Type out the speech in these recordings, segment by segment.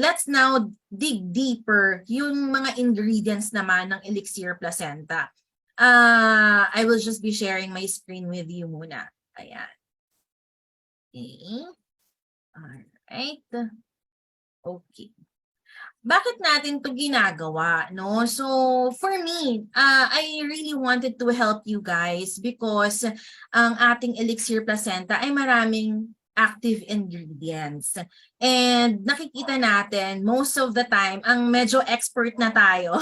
let's now dig deeper yung mga ingredients naman ng Elixir Placenta. I will just be sharing my screen with you muna. Ayan. Okay. Alright. Okay. Bakit natin to ginagawa, no? So, for me, I really wanted to help you guys because ang ating Elixir Placenta ay maraming active ingredients. And nakikita natin, most of the time, ang medyo expert na tayo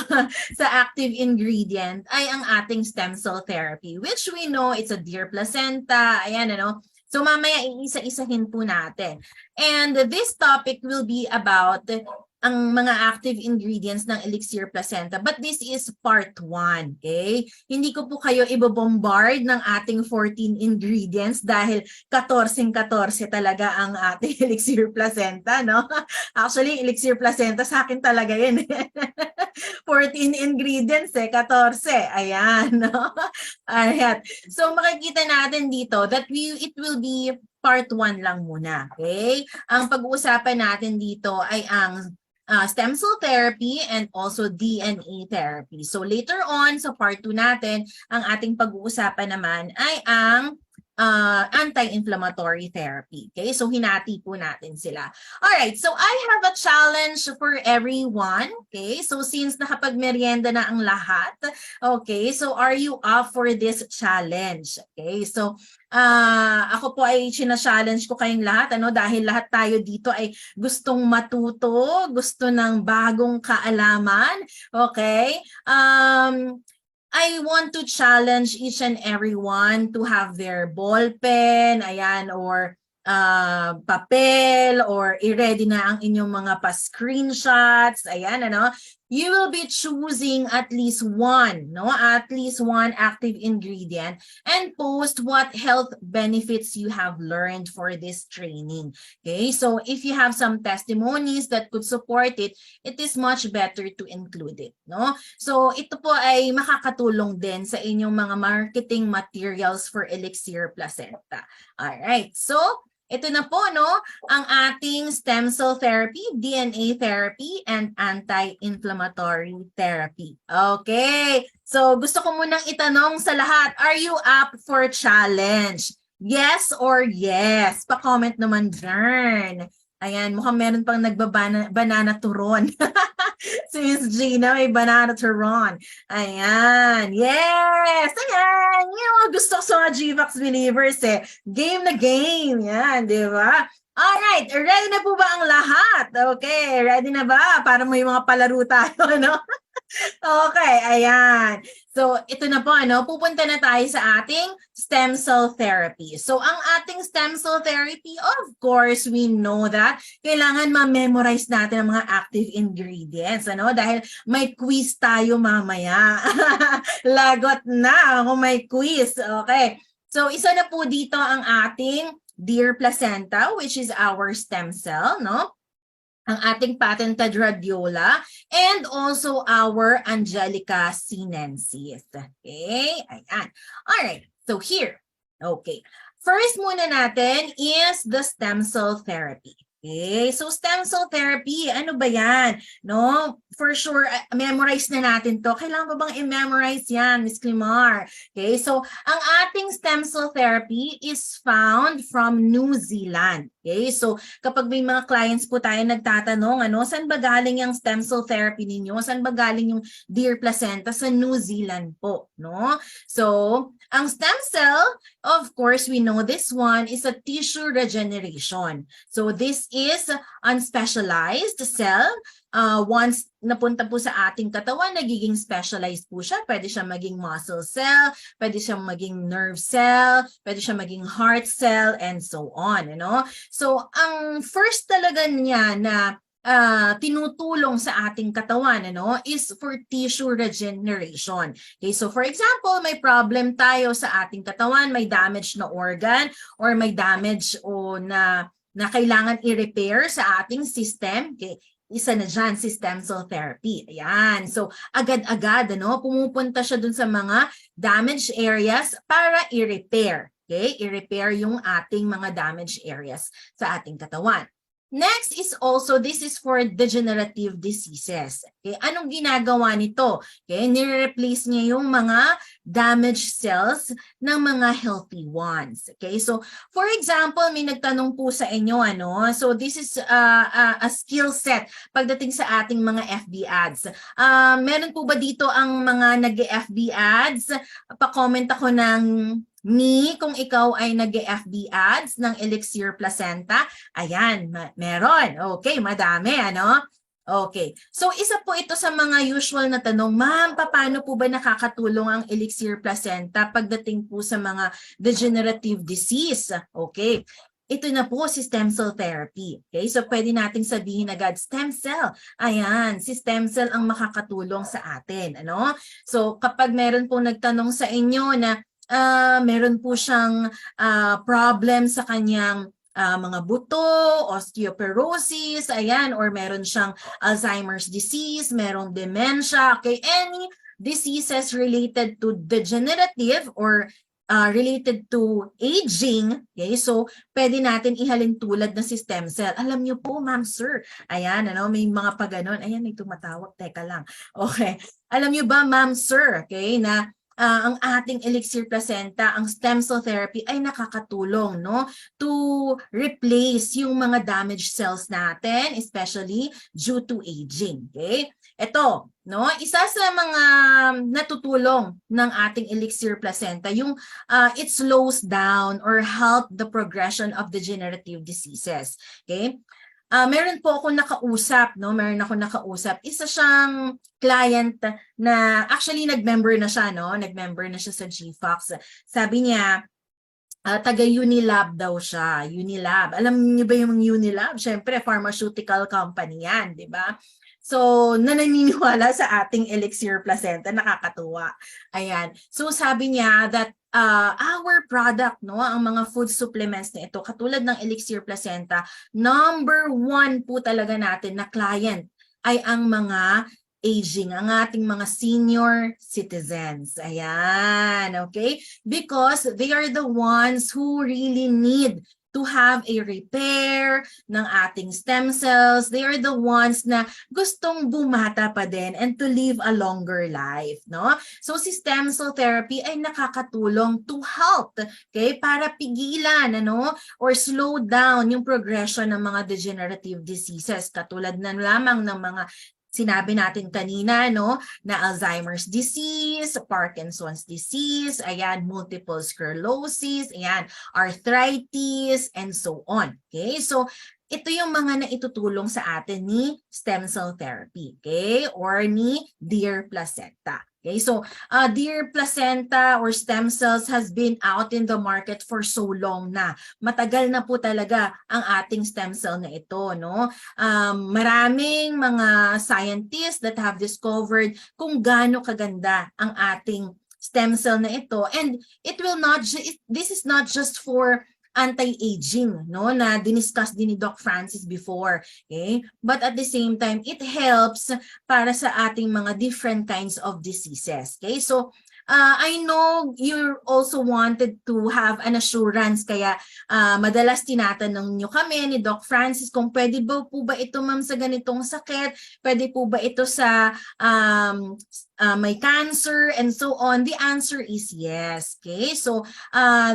sa active ingredient ay ang ating stem cell therapy, which we know it's a deer placenta, ayan, ano. So mamaya iisa-isahin po natin. And this topic will be about ang mga active ingredients ng Elixir Placenta. But this is part 1, okay? Hindi ko po kayo ibobombard ng ating 14 ingredients dahil 14-14 talaga ang ating Elixir Placenta, no? Actually, Elixir Placenta sa akin talaga yun. 14 ingredients 14. Ayan, no? Ayan. So makikita natin dito that it will be part 1 lang muna, okay? Ang pag-uusapan natin dito ay ang stem cell therapy and also DNA therapy. So later on, sa part 2 natin, ang ating pag-uusapan naman ay ang anti-inflammatory therapy. Okay, so hinati po natin sila. Alright, so I have a challenge for everyone. Okay, so since nakapag-merienda na ang lahat, okay, so are you up for this challenge? Okay, so ako po ay china-challenge ko kayong lahat, ano, dahil lahat tayo dito ay gustong matuto, gusto ng bagong kaalaman. Okay, I want to challenge each and everyone to have their ball pen, ayan, or papel, or i-ready na ang inyong mga pa-screenshots, ayan, ano. You will be choosing at least one, no? At least one active ingredient and post what health benefits you have learned for this training. Okay, so if you have some testimonies that could support it, it is much better to include it, no? So ito po ay makakatulong din sa inyong mga marketing materials for Elixir Placenta. All right, so ito na po, no, ang ating stem cell therapy, DNA therapy, and anti-inflammatory therapy. Okay, so gusto ko munang itanong sa lahat, are you up for challenge? Yes or yes? Pa-comment naman dyan. Ayan, mukhang meron pang banana turon. Si Miss Gina, may banana turon. Ayan, yes! Ayan, yung gusto ko sa mga GVAX believers Game na game, yan, di ba? Alright, ready na po ba ang lahat? Okay, ready na ba? Para may mga palaro tayo, no? Okay, ayan. So, ito na po, ano, pupunta na tayo sa ating stem cell therapy. So, ang ating stem cell therapy, of course, we know that kailangan ma-memorize natin ang mga active ingredients, ano? Dahil may quiz tayo mamaya. Lagot na kung may quiz. Okay. So, isa na po dito ang ating deer placenta, which is our stem cell, no? Ang ating patented radiola, and also our Angelica sinensis. Okay, ayan. Alright, so here. Okay, first muna natin is the stem cell therapy. Okay, so stem cell therapy, ano ba yan? No, for sure, memorize na natin to. Kailangan ba bang i-memorize yan, Ms. Climar? Okay, so ang ating stem cell therapy is found from New Zealand. Okay, so kapag may mga clients po tayo nagtatanong, ano, saan ba galing yung stem cell therapy ninyo? Saan ba galing yung deer placenta? Sa New Zealand po, no? So, ang stem cell, of course, we know this one is a tissue regeneration. So, this is unspecialized cell. Once napunta po sa ating katawan, nagiging specialized po siya. Pwede siya maging muscle cell, pwede siya maging nerve cell, pwede siya maging heart cell, and so on. You know? So, ang first talaga niya na tinutulong sa ating katawan, ano, is for tissue regeneration. Okay, so for example, may problem tayo sa ating katawan, may damage na organ, or may damage na kailangan i-repair sa ating system. Okay, isa na dyan si stem cell therapy. Ayan. So, agad-agad, ano, pumupunta siya dun sa mga damaged areas para i-repair. Okay? I-repair yung ating mga damaged areas sa ating katawan. Next is also, this is for degenerative diseases. Okay, anong ginagawa nito? Okay, nire-replace niya yung mga damaged cells ng mga healthy ones. Okay, so for example, may nagtanong po sa inyo, ano, so this is a skill set pagdating sa ating mga FB ads. Meron po ba dito ang mga nag-FB ads? Pa-comment ako ng me kung ikaw ay nag-FB ads ng Elixir Placenta. Ayan, meron. Okay, madami, ano? Okay. So, isa po ito sa mga usual na tanong, ma'am, paano po ba nakakatulong ang Elixir Placenta pagdating po sa mga degenerative disease? Okay. Ito na po si stem cell therapy. Okay? So, pwede nating sabihin agad, stem cell. Ayan, si stem cell ang makakatulong sa atin. Ano? So, kapag meron po nagtanong sa inyo na meron po siyang problem sa kanyang mga buto, osteoporosis, ayan, or meron siyang Alzheimer's disease, merong dementia, okay, any diseases related to degenerative or related to aging, okay, so pwede natin ihalin tulad ng si stem cell. Alam niyo po, ma'am, sir, ayan, ano, may mga paganon, ayan, may tumatawag, teka lang, okay. Alam niyo ba, ma'am, sir, okay, na ang ating Elixir Placenta, ang stem cell therapy ay nakakatulong, no, to replace yung mga damaged cells natin, especially due to aging. Okay? Ito, no, isa sa mga natutulong ng ating Elixir Placenta, yung it slows down or help the progression of degenerative diseases. Okay? Meron po ako nakausap, no? Meron ako nakausap. Isa siyang client na actually nag-member na siya, no? Nag-member na siya sa GFox. Sabi niya, taga Unilab daw siya. Unilab. Alam niyo ba yung Unilab? Siyempre, pharmaceutical company yan, di ba? So, naniniwala sa ating Elixir Placenta, nakakatuwa. Ayan. So, sabi niya that our product, no, ang mga food supplements na ito, katulad ng Elixir Placenta, number 1 po talaga natin na client ay ang mga aging, ang ating mga senior citizens. Ayan, okay? Because they are the ones who really need to have a repair ng ating stem cells. They are the ones na gustong bumata pa din and to live a longer life, no? So si stem cell therapy ay nakakatulong to help, okay, para pigilan, ano, or slow down yung progression ng mga degenerative diseases katulad na lamang ng mga sinabi natin kanina, no, na Alzheimer's disease, Parkinson's disease, ayan, multiple sclerosis, ayan, arthritis, and so on. Okay, so ito yung mga naitutulong sa atin ni stem cell therapy, okay, or ni Dear Placenta. Okay, so Dear Placenta or stem cells has been out in the market for so long na. Matagal na po talaga ang ating stem cell na ito, no? Maraming mga scientists that have discovered kung gaano kaganda ang ating stem cell na ito, and it will not, this is not just for anti-aging, no, na diniscuss din ni Doc Francis before, okay? But at the same time, it helps para sa ating mga different kinds of diseases, okay? So, I know you also wanted to have an assurance, kaya madalas tinatanong nyo kami ni Doc Francis kung pwede ba po ba ito, ma'am, sa ganitong sakit? Pwede po ba ito sa may cancer and so on? The answer is yes. Okay, so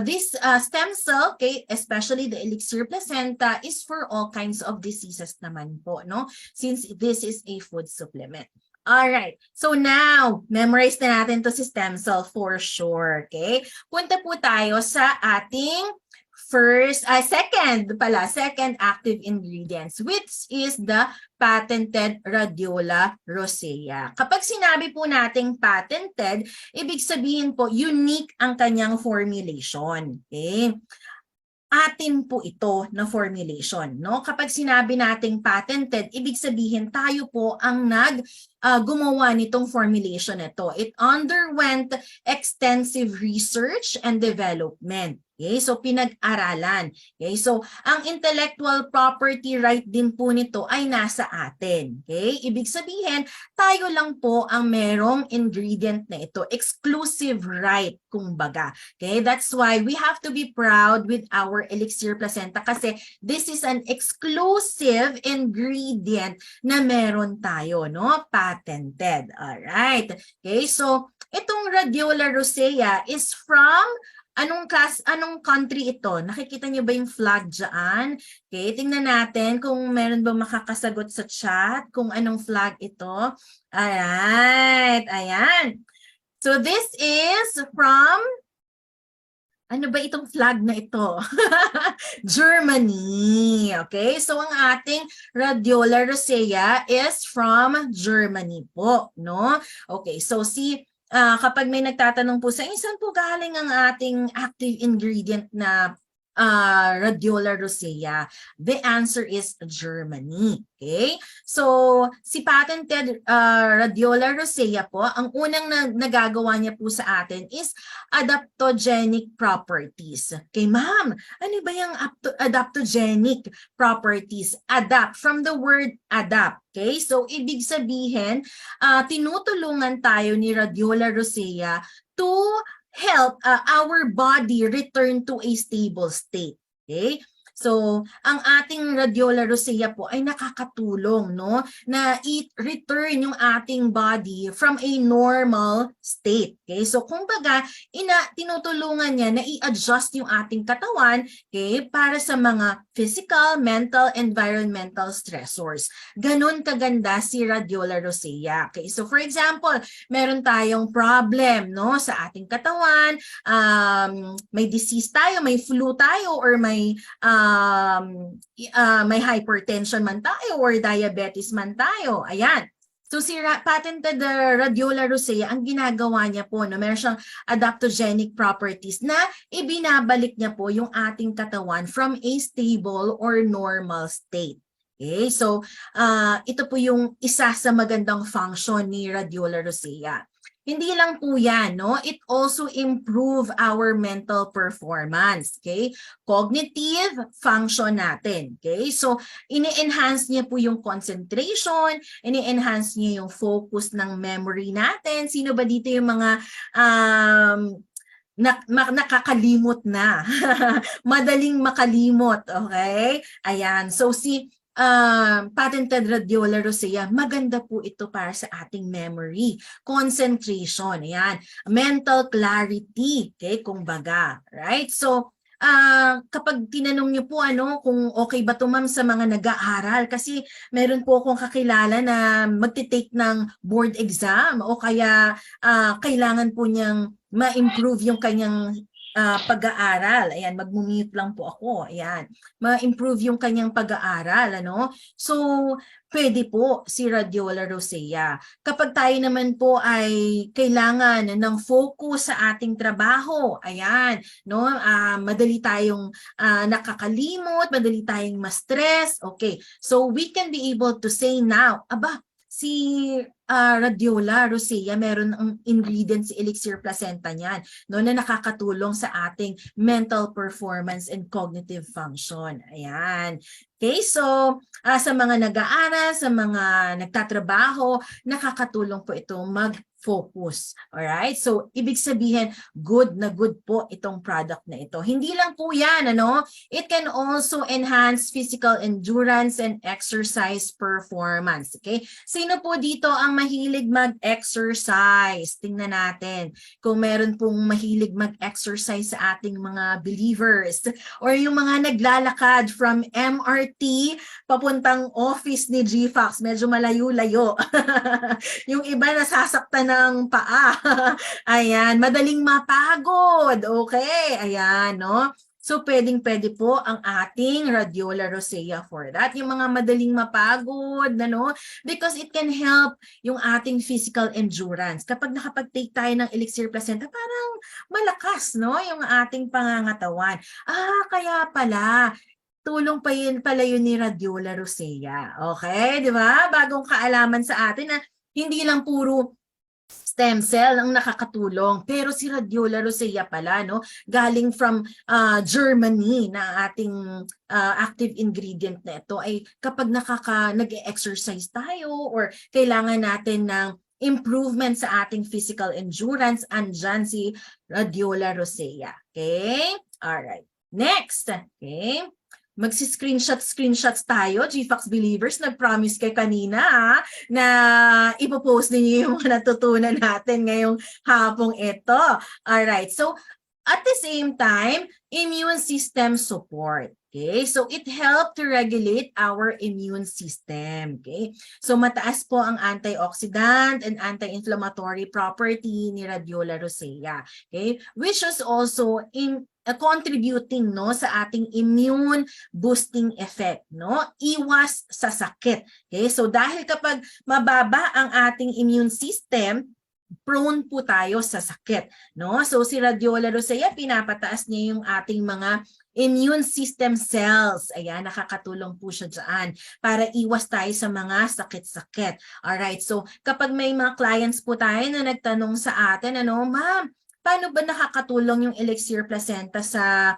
this stem cell, okay, especially the Elixir Placenta, is for all kinds of diseases naman po, no? Since this is a food supplement. All right. So now, memorize na natin to si stem cell for sure. Okay? Punta po tayo sa ating second active ingredients, which is the patented Rhodiola rosea. Kapag sinabi po nating patented, ibig sabihin po unique ang kanyang formulation. Okay? Atin po ito na formulation, no? Kapag sinabi nating patented, ibig sabihin tayo po ang gumawa nitong formulation na ito. It underwent extensive research and development. Okay, so pinag-aralan. Okay, so ang intellectual property right din po nito ay nasa atin. Okay, ibig sabihin, tayo lang po ang merong ingredient na ito. Exclusive right, kumbaga. Okay, that's why we have to be proud with our Elixir Placenta kasi this is an exclusive ingredient na meron tayo, no? Patented. Alright. Okay, so itong Radiola rosea is from anong country ito? Nakikita niyo ba yung flag dyan? Okay, tingnan natin kung meron ba makakasagot sa chat kung anong flag ito. Alright, ayan. So this is from, ano ba itong flag na ito? Germany. Okay, so ang ating Radiola rosea is from Germany po, no? Okay, so kapag may nagtatanong po sa inyo, saan po galing ang ating active ingredient na Radiola rosea? The answer is Germany. Okay? So, si patented Radiola rosea po, ang unang nagagawa niya po sa atin is adaptogenic properties. Okay, ma'am, ano ba yung adaptogenic properties? Adapt, from the word adapt. Okay, so ibig sabihin, tinutulungan tayo ni Radiola rosea to help our body return to a stable state. Okay? So, ang ating Radiola rosea po ay nakakatulong, no, na i-return yung ating body from a normal state. Okay? So, kumbaga, tinutulungan niya na i-adjust yung ating katawan, okay, para sa mga physical, mental, environmental stressors. Ganon kaganda si Radiola rosea. Okay? So, for example, meron tayong problem, no, sa ating katawan, may disease tayo, may flu tayo, or may hypertension man tayo or diabetes man tayo. Ayan. So si patented Radiola rosea, ang ginagawa niya po, no, meron siyang adaptogenic properties na ibinabalik niya po yung ating katawan from a stable or normal state. Okay, so ito po yung isa sa magandang function ni Radiola rosea. Hindi lang po yan, no? It also improve our mental performance, okay? Cognitive function natin, okay? So, ini-enhance niya po yung concentration, ini-enhance niya yung focus ng memory natin. Sino ba dito yung mga nakakalimot na? Madaling makalimot, okay? Ayan, so patented Radiola rosea, maganda po ito para sa ating memory, concentration, ayan, mental clarity, okay, kumbaga, right? So, kapag tinanong niyo po kung okay ba ito, ma'am, sa mga nag-aaral, kasi meron po akong kakilala na magte-take ng board exam o kaya kailangan po niyang ma-improve yung kanyang pag-aaral. Ayan, mag-mute lang po ako. Ayan, ma-improve yung kanyang pag-aaral, ano? So, pwede po si Radiola rosea. Kapag tayo naman po ay kailangan ng focus sa ating trabaho, ayan, no? Madali tayong nakakalimot, madali tayong ma-stress. Okay, so we can be able to say now, aba, si Radiola rosea, meron ang ingredients si Elixir Placenta niyan, no, na nakakatulong sa ating mental performance and cognitive function. Ayan. Okay, so sa mga nag-aaral, sa mga nagtatrabaho, nakakatulong po ito mag-focus. Alright? So, ibig sabihin, good na good po itong product na ito. Hindi lang po yan, ano? It can also enhance physical endurance and exercise performance. Okay? Sino po dito ang mahilig mag-exercise? Tingnan natin kung meron pong mahilig mag-exercise sa ating mga believers or yung mga naglalakad from MRT papuntang office ni GFAX. Medyo malayo-layo. Yung iba nasasaktan ng paa. Ayan, madaling mapagod. Okay, ayan, no? So, pwedeng-pwede po ang ating Radiola rosea for that. Yung mga madaling mapagod, no? Because it can help yung ating physical endurance. Kapag nakapag-take tayo ng Elixir Placenta, parang malakas, no? Yung ating pangangatawan. Kaya pala, tulong pa yun pala yun ni Radiola rosea. Okay, di ba? Bagong kaalaman sa atin na Hindi lang puro stem cell ang nakakatulong. Pero si Radiola rosea pala, no? Galing from Germany na ating active ingredient na ito ay kapag nag-exercise tayo or kailangan natin ng improvement sa ating physical endurance, andyan si Radiola rosea. Okay? Alright. Next. Okay? Screenshots tayo, GFAX believers. Nag-promise kay kanina na ipopost ninyo yung mga natutunan natin ngayong hapong ito. Alright, so at the same time, immune system support. Okay, so it helped to regulate our immune system. Okay, so mataas po ang antioxidant and anti-inflammatory property ni Radiola rosea. Okay, which is also contributing no sa ating immune boosting effect, no? Iwas sa sakit. Okay, so dahil kapag mababa ang ating immune system, prone po tayo sa sakit, no? So si Radiola rosea, pinapataas niya yung ating mga immune system cells. Ayan, nakakatulong po siya dyan para iwas tayo sa mga sakit-sakit. Alright, so kapag may mga clients po tayo na nagtanong sa atin, ano, ma'am, paano ba nakakatulong yung Elixir Placenta sa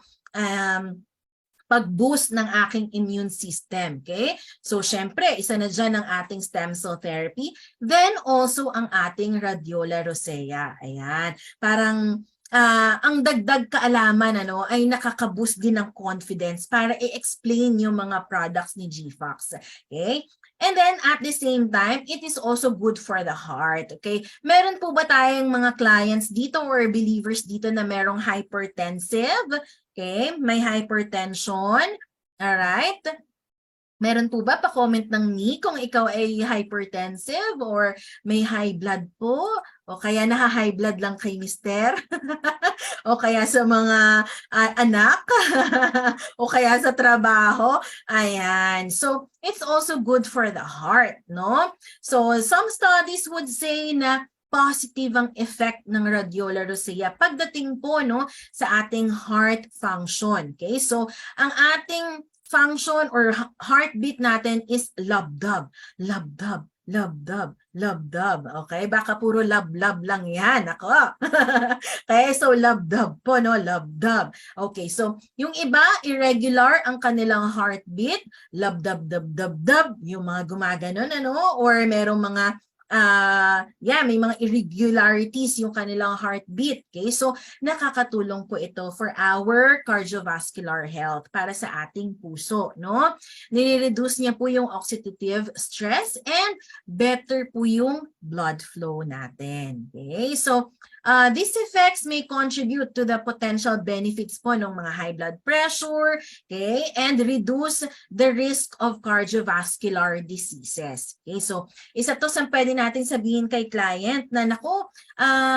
pag-boost ng aking immune system? Okay? So, syempre, isa na dyan ang ating stem cell therapy. Then, also ang ating Radiola rosea. Ayan. Parang ang dagdag kaalaman ano, ay nakaka-boost din ng confidence para i-explain yung mga products ni GFAX. Okay? And then, at the same time, it is also good for the heart. Okay? Meron po ba tayong mga clients dito or believers dito na merong hypertensive? Okay? May hypertension. Alright? Meron po ba? Pa-comment ng ni kung ikaw ay hypertensive or may high blood po o kaya naha-high blood lang kay mister o kaya sa mga anak o kaya sa trabaho. Ayan. So, it's also good for the heart, no? So, some studies would say na positive ang effect ng Radiola rosea pagdating po no sa ating heart function. Okay? So, ang ating function or heartbeat natin is love-dub, love-dub, love-dub, love-dub. Okay? Baka puro love-love lang yan. Ako. Okay, so love-dub po, no? Love-dub. Okay, so yung iba, irregular ang kanilang heartbeat. Love-dub-dub-dub-dub. Yung mga gumaganon, ano? Or merong mga may mga irregularities yung kanilang heartbeat. Okay? So, nakakatulong po ito for our cardiovascular health para sa ating puso, no? Nire-reduce niya po yung oxidative stress and better po yung blood flow natin. Okay? So, these effects may contribute to the potential benefits po ng mga high blood pressure, okay? And reduce the risk of cardiovascular diseases. Okay? So, isa to sa pwede natin sabihin kay client na naku,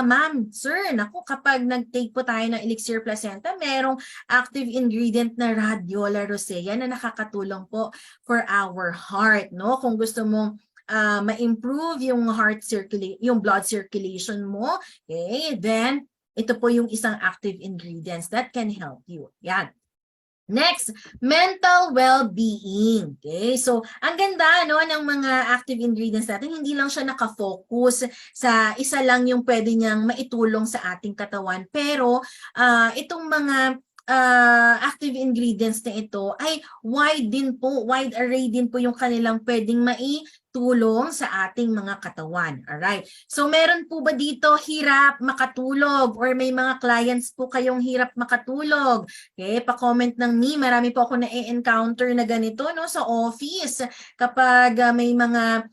ma'am, sir, naku, kapag nag-take po tayo ng Elixir Placenta, merong active ingredient na Radiola rosea na nakakatulong po for our heart, no? Kung gusto mong ma-improve yung yung blood circulation mo, okay, then ito po yung isang active ingredients that can help you. Yan. Next, mental well-being. Okay? So, ang ganda no, ng mga active ingredients natin, hindi lang siya nakafocus sa isa lang yung pwede niyang maitulong sa ating katawan. Pero, itong mga active ingredients na ito ay wide array din po yung kanilang pwedeng maitulong sa ating mga katawan. Alright. So meron po ba dito hirap makatulog or may mga clients po kayong hirap makatulog? Okay, pa-comment ng ni, marami po ako na-encounter na ganito no sa office kapag may mga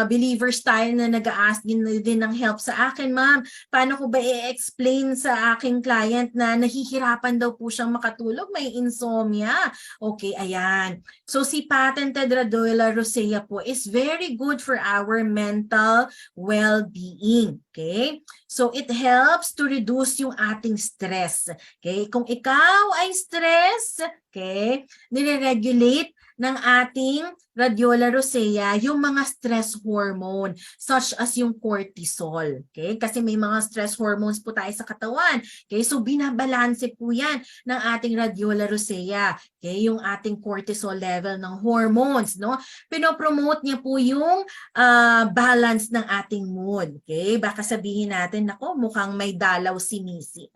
believers tayo na nag-a-ask din ng help sa akin, ma'am, paano ko ba i-explain sa aking client na nahihirapan daw po siyang makatulog, may insomnia? Okay, ayan. So si patented Radiola rosea po is very good for our mental well-being. Okay? So it helps to reduce yung ating stress. Okay? Kung ikaw ay stress, Okay? Nire-regulate ng ating radiola rosea yung mga stress hormone such as yung cortisol. Okay? Kasi may mga stress hormones po tayo sa katawan. Okay? So binabalanse po yan ng ating radiola rosea. Okay? Yung ating cortisol level ng hormones. No? Pinopromote niya po yung balance ng ating mood. Okay? Baka sabihin natin, nako, mukhang may dalaw si Mrs.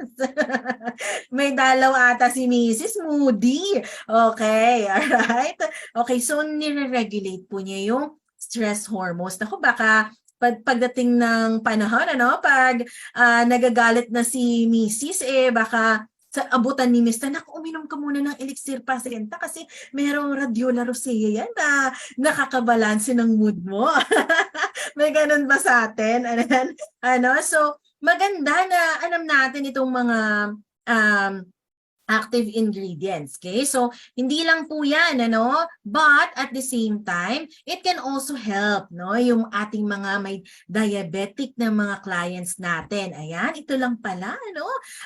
May dalaw ata si Mrs. Moody. Okay, alright. Okay, so nire-regulate po niya yung stress hormones. Naku, baka pagdating ng panahon, pag nagagalit na si Mrs., baka sa abutan ni Mr. Naku, uminom ka muna ng elixir pasenta kasi merong radiola rosea yan na nakakabalanse ng mood mo. May ganun ba sa atin? So, maganda na alam natin itong mga um, active ingredients. Okay? So, hindi lang po yan, but at the same time, it can also help, yung ating mga may diabetic na mga clients natin. Ayan, ito lang pala,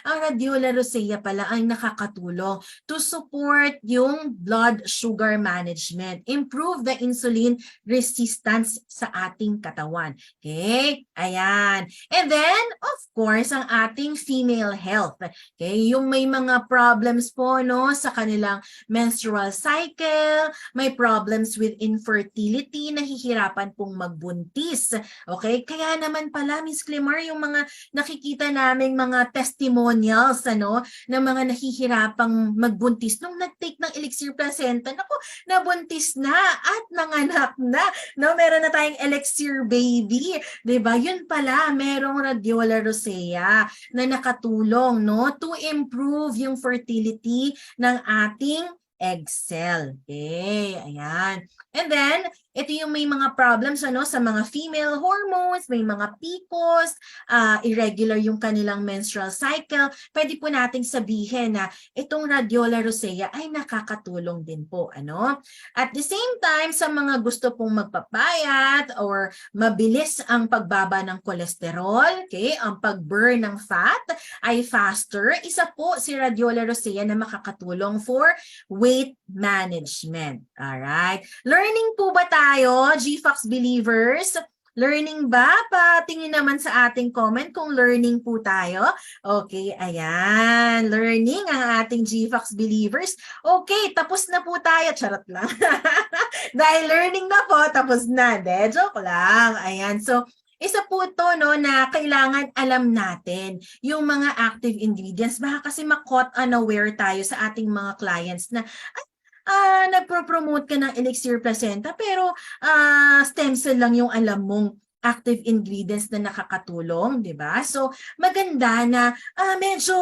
ang radiola rosea pala ay nakakatulong to support yung blood sugar management, improve the insulin resistance sa ating katawan. Okay? Ayan. And then, of course, ang ating female health. Okay? Yung may mga problems po sa kanilang menstrual cycle, may problems with infertility, nahihirapan pong magbuntis. Okay? Kaya naman pala, Miss Clemar, yung mga nakikita naming mga testimonials ng mga nahihirapang magbuntis nung nag-take ng elixir placenta, naku, nabuntis na at nanganak na. Meron na tayong elixir baby. 'Di ba? Yun pala, merong radiola rosea na nakatulong to improve yung fertility ng ating egg cell. Okay, ayan. And then, ito yung may mga problems sa mga female hormones, may mga PCOS, irregular yung kanilang menstrual cycle. Pwede po nating sabihin na itong radiola rosea ay nakakatulong din po. At the same time, sa mga gusto pong magpapayat or mabilis ang pagbaba ng kolesterol, okay, ang pag-burn ng fat ay faster, isa po si radiola rosea na makakatulong for weight management. Alright. Learning po ba tayo, GFOX believers? Learning ba? Patingin naman sa ating comment kung learning po tayo. Okay, ayan. Learning ang ating GFOX believers. Okay, tapos na po tayo. Charot lang. Dahil learning na po, tapos na. Joke lang. Ayan. So, isa po ito na kailangan alam natin yung mga active ingredients. Baka kasi ma-caught unaware tayo sa ating mga clients na nagpro-promote ka ng elixir placenta pero stem cell lang yung alam mong active ingredients na nakakatulong, di ba? So, maganda na medyo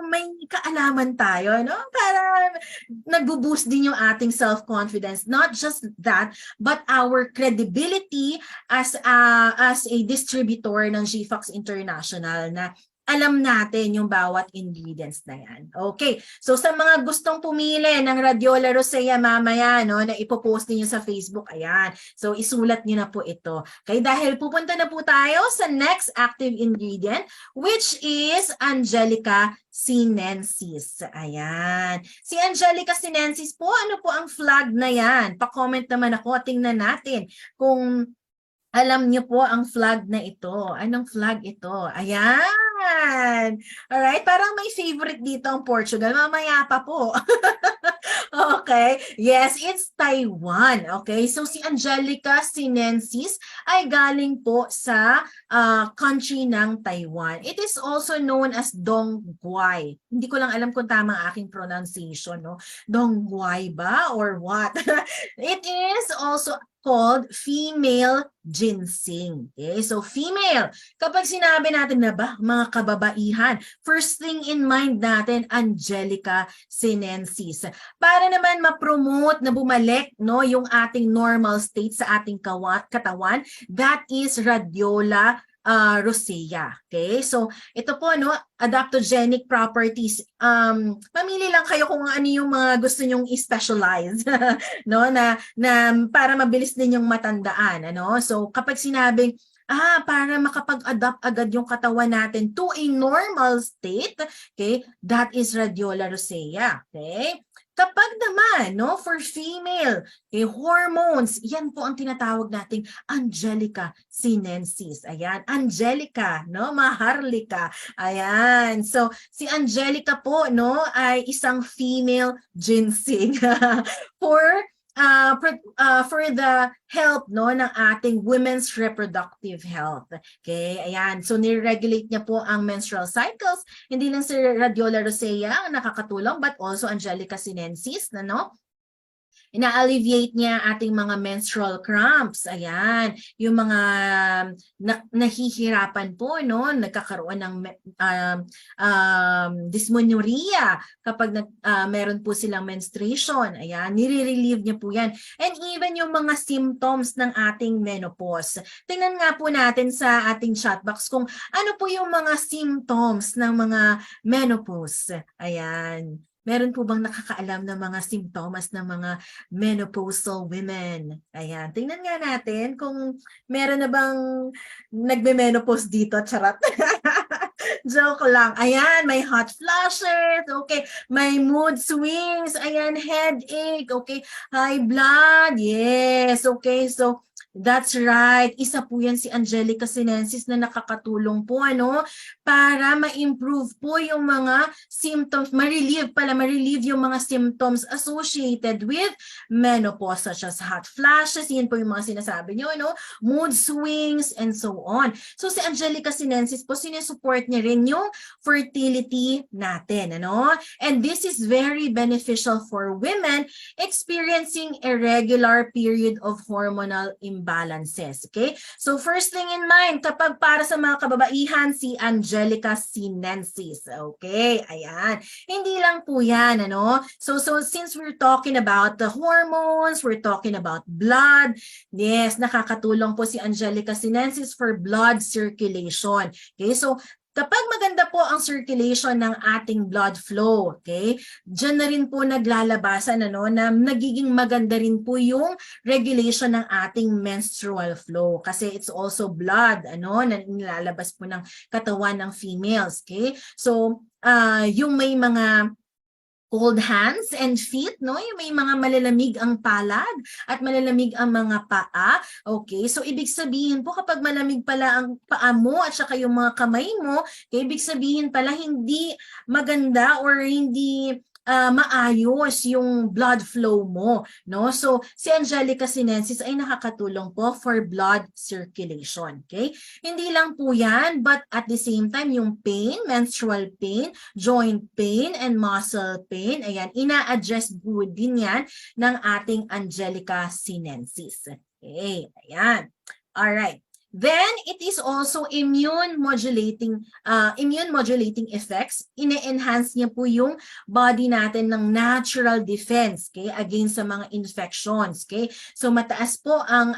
may kaalaman tayo, para nagbo-boost din yung ating self-confidence. Not just that, but our credibility as a distributor ng GFOX International na alam natin yung bawat ingredients na yan. Okay. So sa mga gustong pumili ng radiola rosea mamaya, na ipopost niyo sa Facebook, ayan. So isulat niyo na po ito. Okay, dahil pupunta na po tayo sa next active ingredient, which is Angelica sinensis. Ayan. Si Angelica sinensis po, ano po ang flag na yan? Pa-comment naman ako, tingnan natin kung alam niyo po ang flag na ito. Anong flag ito? Ayan. Alright, parang may favorite dito ang Portugal. Mamaya pa po. Okay. Yes, it's Taiwan. Okay. So si Angelica sinensis ay galing po sa country ng Taiwan. It is also known as Dong Guai. Hindi ko lang alam kung tama ang aking pronunciation, Dong Guai ba or what? It is also called female ginseng. Okay? So, female. Kapag sinabi natin na ba, mga kababaihan, first thing in mind natin, Angelica sinensis. Para naman ma-promote na bumalik yung ating normal state sa ating katawan, that is radiola rosea. Okay? So, ito po, adaptogenic properties. Mamili lang kayo kung ano yung mga gusto nyong i-specialize, na para mabilis din yung matandaan, So, kapag sinabing, para makapag-adapt agad yung katawan natin to a normal state, okay, that is radiola rosea. Okay? Kapag naman, no, for female, hormones, yan po ang tinatawag nating Angelica sinensis. Ayan, Angelica, no, Maharlika. Ayan. So, si Angelica po, no, ay isang female ginseng for for the health, no, ng ating women's reproductive health. Okay, ayan. So ni-regulate niya po ang menstrual cycles. Hindi lang si Radiola rosea ang nakakatulong, but also Angelica sinensis, no? Ina-alleviate niya ating mga menstrual cramps. Ayan, yung mga nahihirapan po, no, nagkakaroon ng dysmenorrhea kapag meron po silang menstruation. Ayan, nire-relieve niya po yan. And even yung mga symptoms ng ating menopause. Tingnan nga po natin sa ating chat box kung ano po yung mga symptoms ng mga menopause. Ayan. Meron po bang nakakaalam ng mga simptomas ng mga menopausal women? Ayan, tingnan nga natin kung meron na bang nagme-menopause dito, charot. Joke lang. Ayan, may hot flashes, okay, may mood swings, ayan, headache, okay, high blood, yes, okay, so that's right. Isa po yan si Angelica sinensis na nakakatulong po, ano, para ma-improve po yung mga symptoms, ma-relieve yung mga symptoms associated with menopause such as hot flashes, yun po yung mga sinasabi nyo, ano, mood swings, and so on. So si Angelica sinensis po, sinesupport niya rin yung fertility natin, ano? And this is very beneficial for women experiencing irregular period of hormonal imbalances. Okay? So first thing in mind, kapag para sa mga kababaihan, si Angelica sinensis. Okay? Ayan. Hindi lang po yan, ano? So since we're talking about the hormones, we're talking about blood, yes, nakakatulong po si Angelica sinensis for blood circulation. Okay? So kapag maganda po ang circulation ng ating blood flow, okay, dyan na rin po naglalabasan, ano, na nagiging maganda rin po yung regulation ng ating menstrual flow kasi it's also blood, ano, na nilalabas po ng katawan ng females, okay? So, yung may mga cold hands and feet, no? Yung may mga malalamig ang palad at malalamig ang mga paa. Okay, so ibig sabihin po kapag malamig pala ang paa mo at saka yung mga kamay mo, okay, ibig sabihin pala hindi maganda or hindi maayos yung blood flow mo, no? So si Angelica sinensis ay nakakatulong po for blood circulation, okay? Hindi lang po yan, but at the same time yung pain, menstrual pain, joint pain, and muscle pain, ayan, ina-address po din yan ng ating Angelica sinensis. Okay, ayan. All right. Then it is also immune modulating effects. Ine-enhance niya po yung body natin ng natural defense, okay, against sa mga infections, okay? So mataas po ang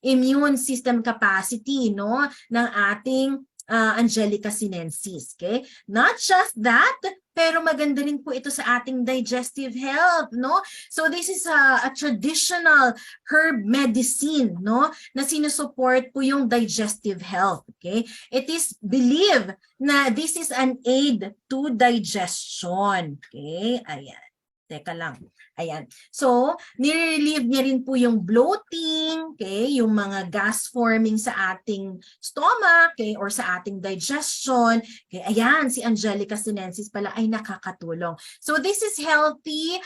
immune system capacity, no, ng ating Angelica sinensis, okay? Not just that, pero maganda rin po ito sa ating digestive health, no? So this is a traditional herb medicine, no, na sinusupport po yung digestive health, okay? It is believed na this is an aid to digestion, okay? Ayan. Teka lang. Ayan. So, nire-relieve niya rin po yung bloating, okay, yung mga gas forming sa ating stomach, okay, or sa ating digestion. Okay, ayan, si Angelica sinensis pala ay nakakatulong. So, this is healthy.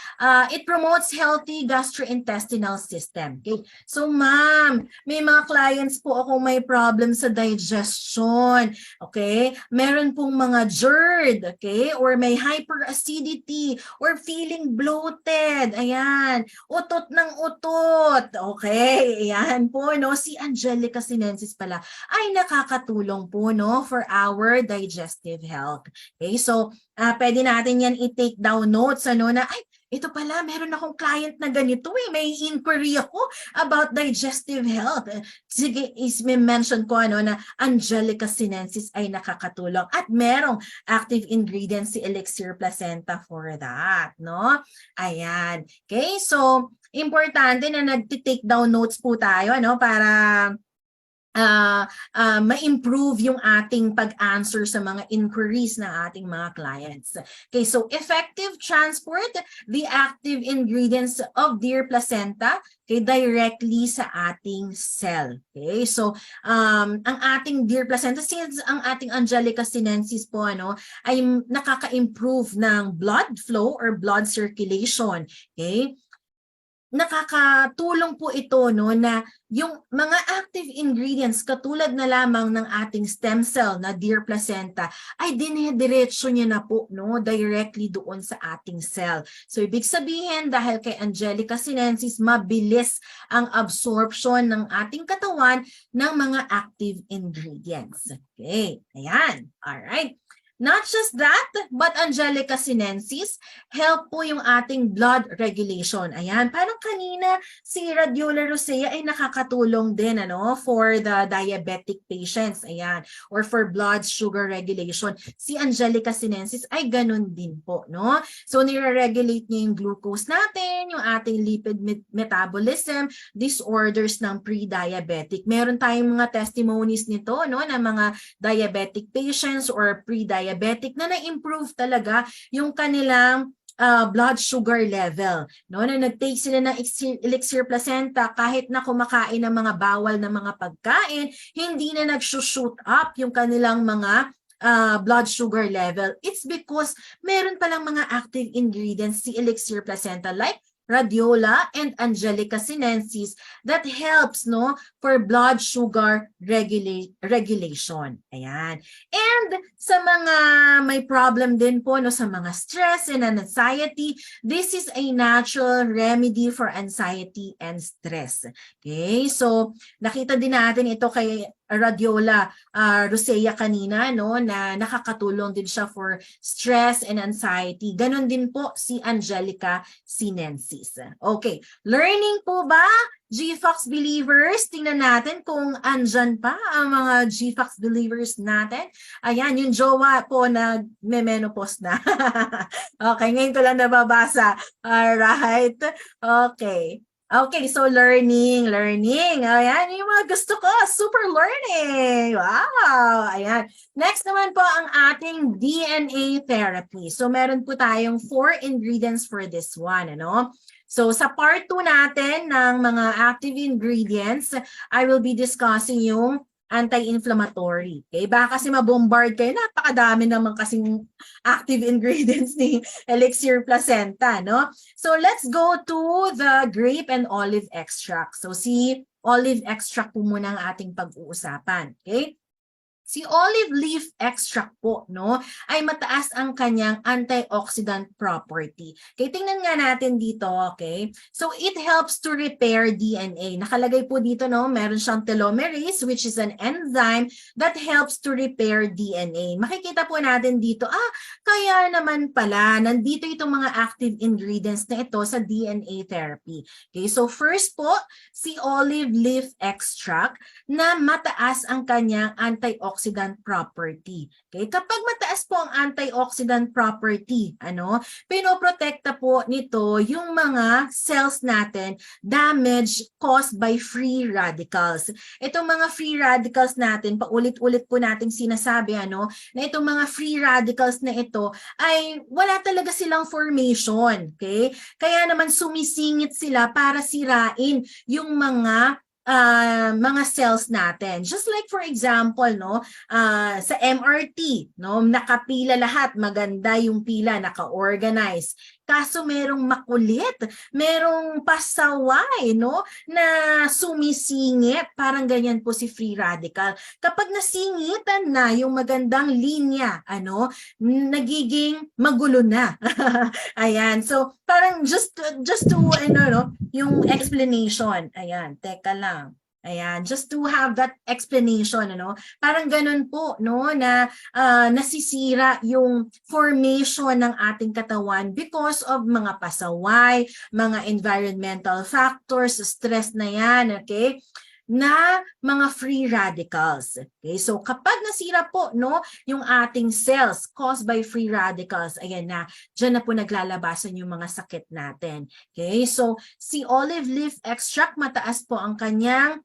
It promotes healthy gastrointestinal system. Okay. So, ma'am, may mga clients po ako may problem sa digestion. Okay? Meron pong mga GERD, okay, or may hyperacidity or feeling bloated, ayan, utot ng utot, okay, ayan po, no, si Angelica sinensis pala ay nakakatulong po, no, for our digestive health. Okay, so pwede natin yan i-take down notes, ano, na ay, ito pala, meron akong client na ganito may inquiry ako about digestive health. Sige, is-mention ko, ano, na Angelica sinensis ay nakakatulong at merong active ingredients si Elixir Placenta for that, no? Ayan. Okay, so importante na nag-take down notes po tayo, ano, para ma-improve yung ating pag-answer sa mga inquiries ng ating mga clients. Okay, so effective transport the active ingredients of deer placenta directly sa ating cell. Okay, so ang ating deer placenta, since ang ating Angelica sinensis po ay nakaka-improve ng blood flow or blood circulation. Okay, nakakatulong po ito na yung mga active ingredients katulad na lamang ng ating stem cell na deer placenta ay dinediretso niya na po directly doon sa ating cell. So ibig sabihin dahil kay Angelica sinensis mabilis ang absorption ng ating katawan ng mga active ingredients. Okay, ayan. All right. Not just that, but Angelica sinensis, help po yung ating blood regulation. Ayan, parang kanina si Radiola rosea ay nakakatulong din for the diabetic patients. Ayan, or for blood sugar regulation. Si Angelica sinensis ay ganun din po, no? So nire-regulate niya yung glucose natin, yung ating lipid metabolism, disorders ng pre-diabetic. Meron tayong mga testimonies nito, na mga diabetic patients or pre-diabetic na na-improve talaga yung kanilang blood sugar level. Na nag-take sila ng elixir placenta kahit na kumakain ng mga bawal na mga pagkain, hindi na nag-shoot up yung kanilang mga blood sugar level. It's because meron palang mga active ingredients si elixir placenta like Radiola and Angelica sinensis that helps for blood sugar regulation. Ayan. And sa mga may problem din po sa mga stress and anxiety, this is a natural remedy for anxiety and stress. Okay? So nakita din natin ito kay Radiola rosea kanina na nakakatulong din siya for stress and anxiety. Ganon din po si Angelica sinensis. Okay, learning po ba GFOX believers? Tingnan natin kung andyan pa ang mga GFOX believers natin. Ayan, yung jowa po na may menopause na. Okay, ngayon ko lang nababasa. Alright. Okay. Okay, so learning. Ayan, yung mga gusto ko, super learning. Wow, ayan. Next naman po ang ating DNA therapy. So meron po tayong 4 ingredients for this one, So sa part 2 natin ng mga active ingredients, I will be discussing yung anti-inflammatory. Okay? Baka kasi mabombard kayo, napakadami naman kasing active ingredients ni elixir placenta, So let's go to the grape and olive extract. So si olive extract po muna ang ating pag-uusapan. Okay? Si olive leaf extract po, ay mataas ang kanyang antioxidant property. Okay, tingnan nga natin dito, okay? So, it helps to repair DNA. Nakalagay po dito, meron siyang telomerase, which is an enzyme that helps to repair DNA. Makikita po natin dito, kaya naman pala, nandito itong mga active ingredients na ito sa DNA therapy. Okay, so first po, si olive leaf extract na mataas ang kanyang antioxidant property. Okay? Kapag mataas po ang antioxidant property, pinoprotekta po nito yung mga cells natin damage caused by free radicals. Itong mga free radicals natin, paulit-ulit po nating sinasabi, na itong mga free radicals na ito ay wala talaga silang formation. Okay? Kaya naman sumisingit sila para sirain yung mga cells natin. Just like for example, sa MRT, nakapila lahat, maganda yung pila, naka-organize. Kaso merong makulit, merong pasaway, na sumisingit. Parang ganyan po si free radical. Kapag nasingitan na yung magandang linya, nagiging magulo na. Ayan. So, parang just to yung explanation. Ayan, teka lang. Ayan, just to have that explanation, parang ganun po, na nasisira yung formation ng ating katawan because of mga pasaway, mga environmental factors, stress na yan, okay? Na mga free radicals. Okay? So kapag nasira po yung ating cells caused by free radicals, ayan na, dyan na po naglalabasan yung mga sakit natin. Okay? So si olive leaf extract, mataas po ang kanyang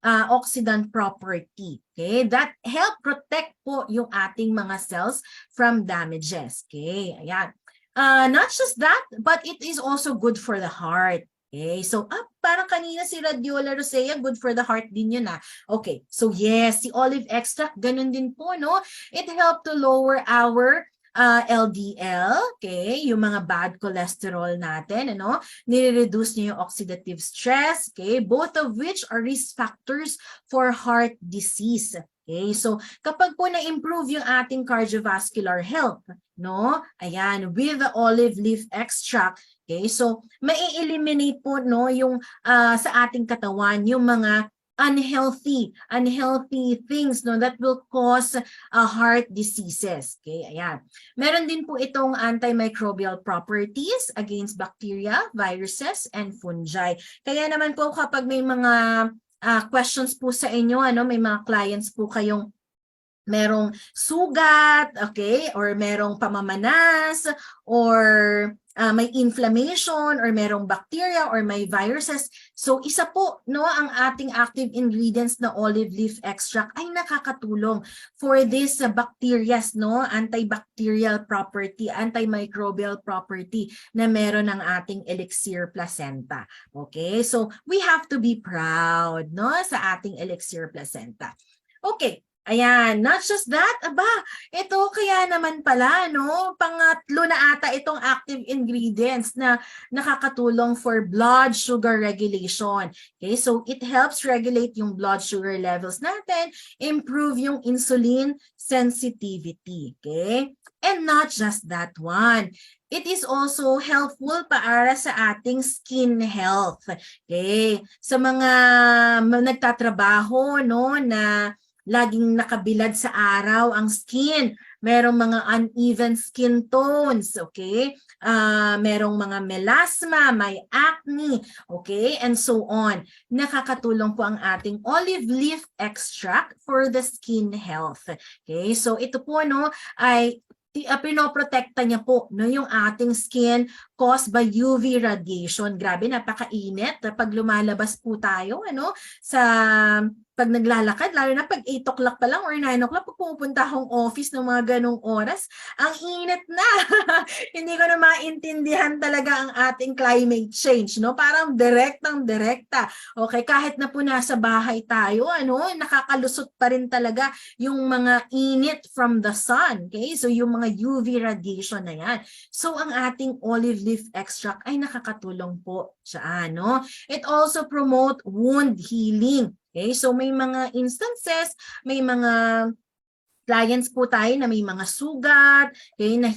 oxidant property. Okay? That help protect po yung ating mga cells from damages. Okay? Ayan. Not just that, but it is also good for the heart. Okay, so parang kanina si Radiola Rosea, good for the heart din yun Okay, so yes, si olive extract, ganun din po, no? It helped to lower our LDL, okay, yung mga bad cholesterol natin, ano? Nire-reduce niya yung oxidative stress, okay? Both of which are risk factors for heart disease. Okay, so kapag po na-improve yung ating cardiovascular health, no? Ayan, with the olive leaf extract, okay, so mai-eliminate po no yung sa ating katawan yung mga unhealthy things no that will cause heart diseases. Okay, ayan. Meron din po itong antimicrobial properties against bacteria, viruses, and fungi. Kaya naman po kapag may mga questions po sa inyo, ano, may mga clients po kayong merong sugat, okay, or merong pamamanas, or may inflammation, or merong bacteria, or may viruses. So isa po, no, ang ating active ingredients na olive leaf extract ay nakakatulong for this bacteria, no, antibacterial property, antimicrobial property na meron ng ating elixir placenta. Okay, so we have to be proud, no, sa ating elixir placenta. Okay. Ayan, not just that, ito kaya naman pala, no, pangatlo na ata itong active ingredients na nakakatulong for blood sugar regulation. Okay, so it helps regulate yung blood sugar levels natin, improve yung insulin sensitivity, okay? And not just that one. It is also helpful para sa ating skin health. Okay, sa mga nagtatrabaho, no, na laging nakabilad sa araw ang skin, merong mga uneven skin tones, okay? Merong mga melasma, may acne, okay? And so on. Nakakatulong po ang ating olive leaf extract for the skin health. Okay? So ito po, no, ay pinoprotekta niya po, no, yung ating skin caused by UV radiation. Grabe, napakainit pag lumalabas po tayo, ano, sa pag naglalakad, lalo na pag 8 o'clock pa lang or 9 o'clock, pag pupunta akong office ng mga ganong oras, ang init na. Hindi ko na maintindihan talaga ang ating climate change, no? Parang direkta. Okay, kahit na po nasa bahay tayo, ano, nakakalusot pa rin talaga yung mga init from the sun. Okay, so yung mga UV radiation na yan. So ang ating olive leaf extract ay nakakatulong po siya, no? It also promote wound healing. Okay, so may mga instances, may mga clients po tayo na may mga sugat, okay, na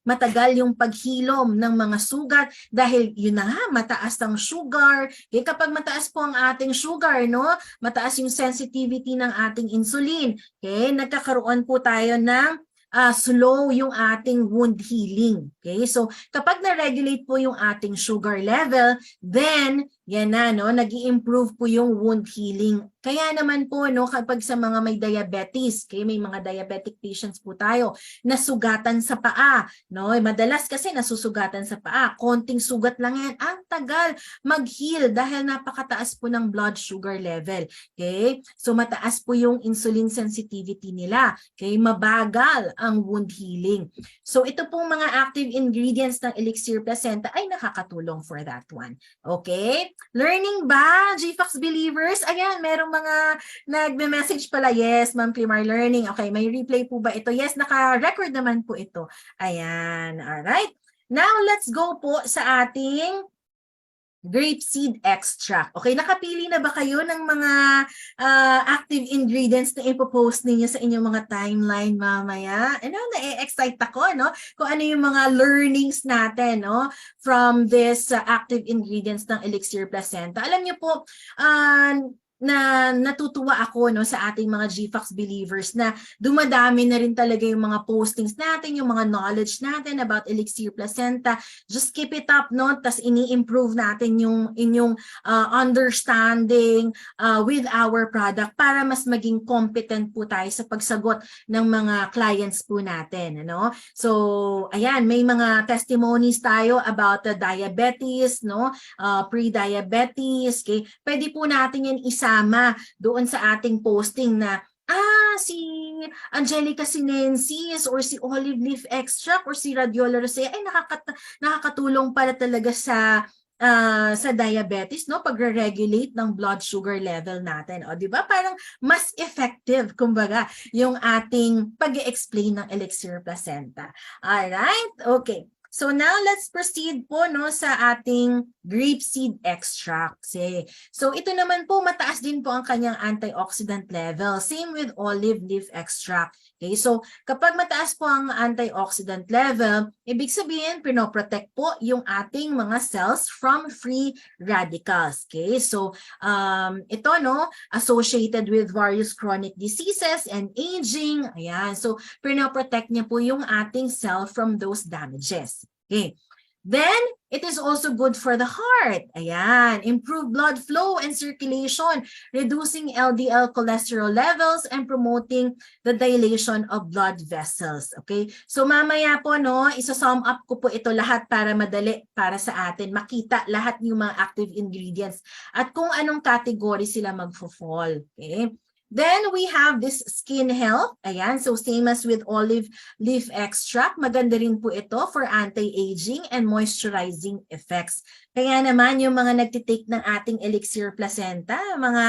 matagal yung paghilom ng mga sugat dahil yun na nga, mataas ang sugar. Okay, kapag mataas po ang ating sugar, no, mataas yung sensitivity ng ating insulin. Okay, nagkakaroon po tayo ng slow yung ating wound healing. Okay, so kapag na-regulate po yung ating sugar level, then yan na, no, nag-i-improve po yung wound healing. Kaya naman po, no, kapag sa mga may diabetes, okay, may mga diabetic patients po tayo, nasugatan sa paa, no, madalas kasi nasusugatan sa paa, konting sugat lang yan, ang tagal mag-heal dahil napakataas po ng blood sugar level. Okay, so mataas po yung insulin sensitivity nila, okay, mabagal ang wound healing. So ito pong mga active ingredients ng elixir placenta ay nakakatulong for that one. Okay? Learning ba, GFAX believers? Ayan, merong mga nagme-message pala. Yes, Ma'am Climar, learning. Okay, may replay po ba ito? Yes, naka-record naman po ito. Ayan, alright. Now, let's go po sa ating grapeseed extract. Okay, nakapili na ba kayo ng mga active ingredients na ipopost ninyo sa inyong mga timeline mamaya? Ano, na-excite ako, no? Kung ano yung mga learnings natin, no? From this active ingredients ng elixir placenta. Alam niyo po, na natutuwa ako, no, sa ating mga GFAX believers na dumadami na rin talaga yung mga postings natin, yung mga knowledge natin about elixir placenta. Just keep it up, no, tas ini-improve natin yung inyong understanding with our product para mas maging competent po tayo sa pagsagot ng mga clients po natin, ano? So ayan, may mga testimonies tayo about the diabetes, no, pre-diabetes. Okay, pwede po natin yan isa isama doon sa ating posting na si Angelica sinensis or si olive leaf extract or si Radiola rosea ay nakakatulong pala talaga sa diabetes, no, pagre-regulate ng blood sugar level natin. O, di ba? Parang mas effective, kumbaga, yung ating pag-explain ng elixir placenta. Alright? Okay. So now let's proceed po, no, sa ating grapeseed extract. So ito naman po, mataas din po ang kanyang antioxidant level. Same with olive leaf extract. Okay, so kapag mataas po ang antioxidant level, ibig sabihin pinoprotect po yung ating mga cells from free radicals. Okay, so ito, no, associated with various chronic diseases and aging. Ayan, so pinoprotect niya po yung ating cell from those damages. Okay. Then, it is also good for the heart. Ayan, improve blood flow and circulation, reducing LDL cholesterol levels and promoting the dilation of blood vessels. Okay? So mamaya po, no, isa-sum up ko po ito lahat para madali para sa atin makita lahat yung mga active ingredients at kung anong category sila magfo-fall. Okay? Then we have this skin health. Ayan, so same as with olive leaf extract. Maganda rin po ito for anti-aging and moisturizing effects. Kaya naman yung mga nagtitake ng ating elixir placenta, mga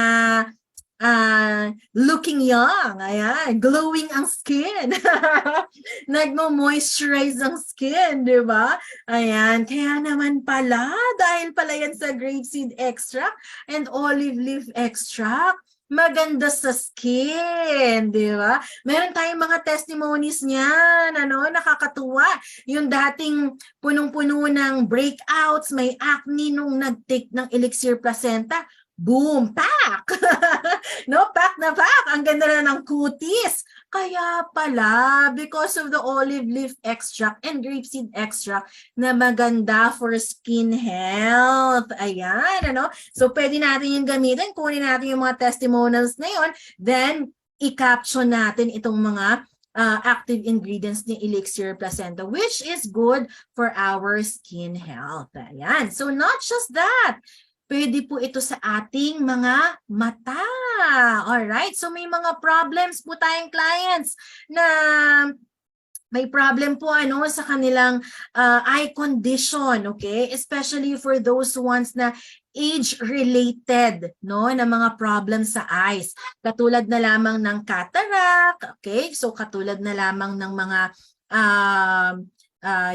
looking young, ayan, glowing ang skin. Nagmo-moisturize ang skin, di ba? Ayan, kaya naman pala, dahil pala yan sa grapeseed extract and olive leaf extract, maganda sa skin, di ba? Meron tayong mga testimonies niyan, ano, nakakatuwa. Yung dating punong-puno ng breakouts, may acne nung nag-take ng elixir placenta, boom, pack! No, pack na pack. Ang ganda na ng kutis. Kaya pala, because of the olive leaf extract and grapeseed extract na maganda for skin health. Ayan, ano? So, pwede natin yung gamitin. Kunin natin yung mga testimonials na yun. Then, i-caption natin itong mga active ingredients ni elixir placenta, which is good for our skin health. Ayan. So, not just that. Pwede po ito sa ating mga mata. Alright? So may mga problems po tayong clients na may problem po ano sa kanilang eye condition, okay? Especially for those ones na age-related, no, na mga problems sa eyes. Katulad na lamang ng cataract, okay? So katulad na lamang ng mga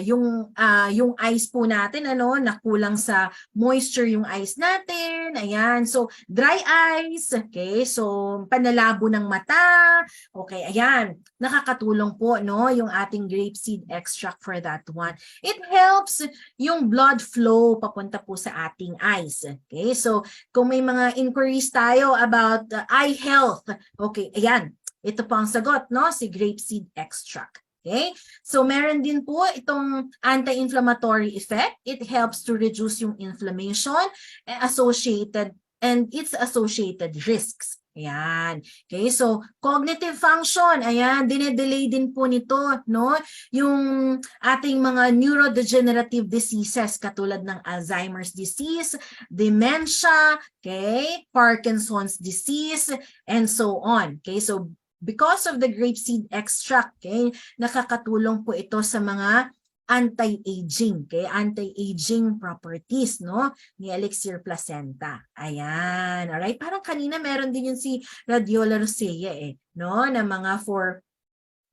yung eyes po natin, ano, nakulang sa moisture yung eyes natin. Ayan, so dry eyes, okay, so panlalabo ng mata, okay, ayan, nakakatulong po, no, yung ating grapeseed extract for that one. It helps yung blood flow papunta po sa ating eyes, okay, so kung may mga inquiries tayo about eye health, okay, ayan, ito po ang sagot, no, si grapeseed extract. Okay? So meron din po itong anti-inflammatory effect. It helps to reduce yung inflammation associated and its associated risks. Ayan. Okay, so cognitive function, ayan, dinedelay din po nito, no? Yung ating mga neurodegenerative diseases katulad ng Alzheimer's disease, dementia, okay, Parkinson's disease, and so on. Okay, so because of the grapeseed extract, okay, nakakatulong po ito sa mga anti-aging, okay, anti-aging properties, no, ni elixir placenta. Ayan, alright. Parang kanina meron din yun si Radiola rosea, no, na mga for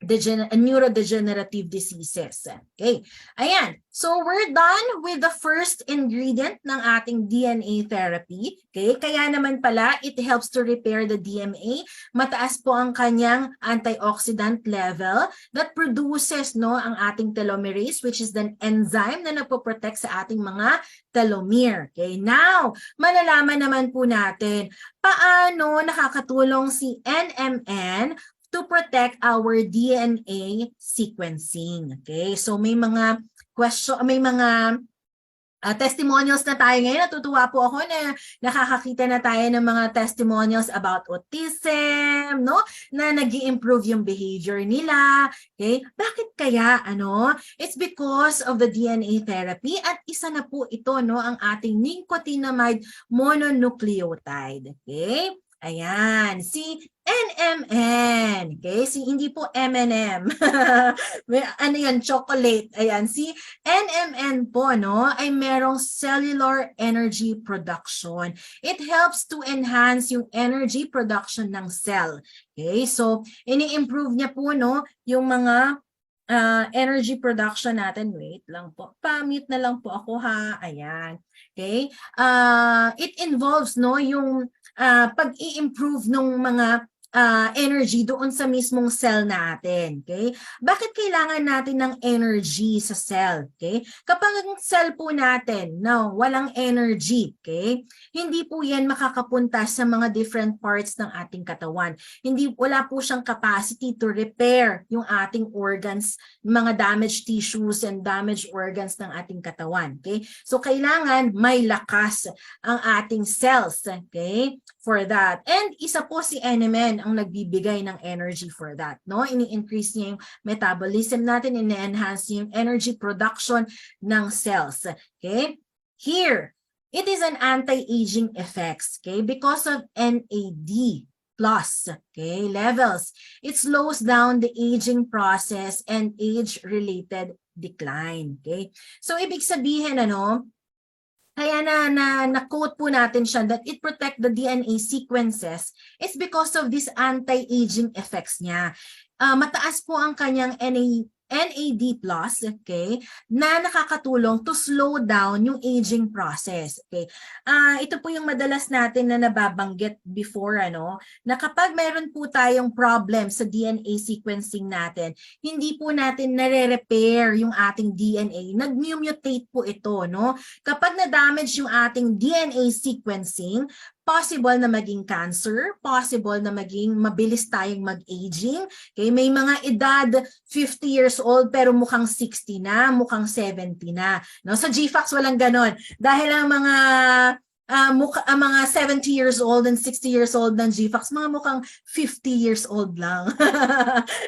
neurodegenerative diseases. Okay. Ayan. So, we're done with the first ingredient ng ating DNA therapy. Okay. Kaya naman pala, it helps to repair the DNA. Mataas po ang kanyang antioxidant level that produces, no, ang ating telomerase, which is the enzyme na nagpo-protect sa ating mga telomere. Okay. Now, malalaman naman po natin paano nakakatulong si NMN to protect our DNA sequencing. Okay? So may mga question, may mga testimonials na tayo ngayon. Natutuwa po ako na nakakakita na tayo ng mga testimonials about autism, no? Na nag-i-improve yung behavior nila. Okay? Bakit kaya, ano? It's because of the DNA therapy at isa na po ito, no? Ang ating nicotinamide mononucleotide. Okay? Ayan, si NMN. Okay, hindi po M&M. Ano yan, chocolate. Ayan, si NMN po, no, ay merong cellular energy production. It helps to enhance yung energy production ng cell. Okay, so ini-improve niya po, no, yung mga energy production natin. Wait lang po. Pa-mute na lang po ako, ha. Ayan. Okay? It involves, no, yung pag-i-improve ng mga energy doon sa mismong cell natin. Okay? Bakit kailangan natin ng energy sa cell? Okay? Kapag ang cell po natin, no, walang energy, okay, hindi po yan makakapunta sa mga different parts ng ating katawan. Wala po siyang capacity to repair yung ating organs, mga damaged tissues and damaged organs ng ating katawan. Okay? So, kailangan may lakas ang ating cells, okay, for that. And isa po si NMN ang nagbibigay ng energy for that, no? Ini-increase niya yung metabolism natin, ini-enhance yung energy production ng cells, okay? Here, it is an anti-aging effects, okay? Because of NAD plus, okay, levels. It slows down the aging process and age-related decline, okay? So, ibig sabihin, ano, kaya na-quote po natin siya that it protect the DNA sequences is because of this anti-aging effects niya. Mataas po ang kanyang NAD+, okay, na nakakatulong to slow down yung aging process. Okay? Ito po yung madalas natin na nababanggit before, ano, na kapag meron po tayong problem sa DNA sequencing natin, hindi po natin nare-repair yung ating DNA. Nag-mutate po ito, no? Kapag na-damage yung ating DNA sequencing, possible na maging cancer, possible na maging mabilis tayong mag-aging. Okay, may mga edad 50 years old pero mukhang 60 na, mukhang 70 na. No, sa GFAX walang ganon. Dahil ang mga mga 70 years old and 60 years old ng GFAX, mga mukhang 50 years old lang.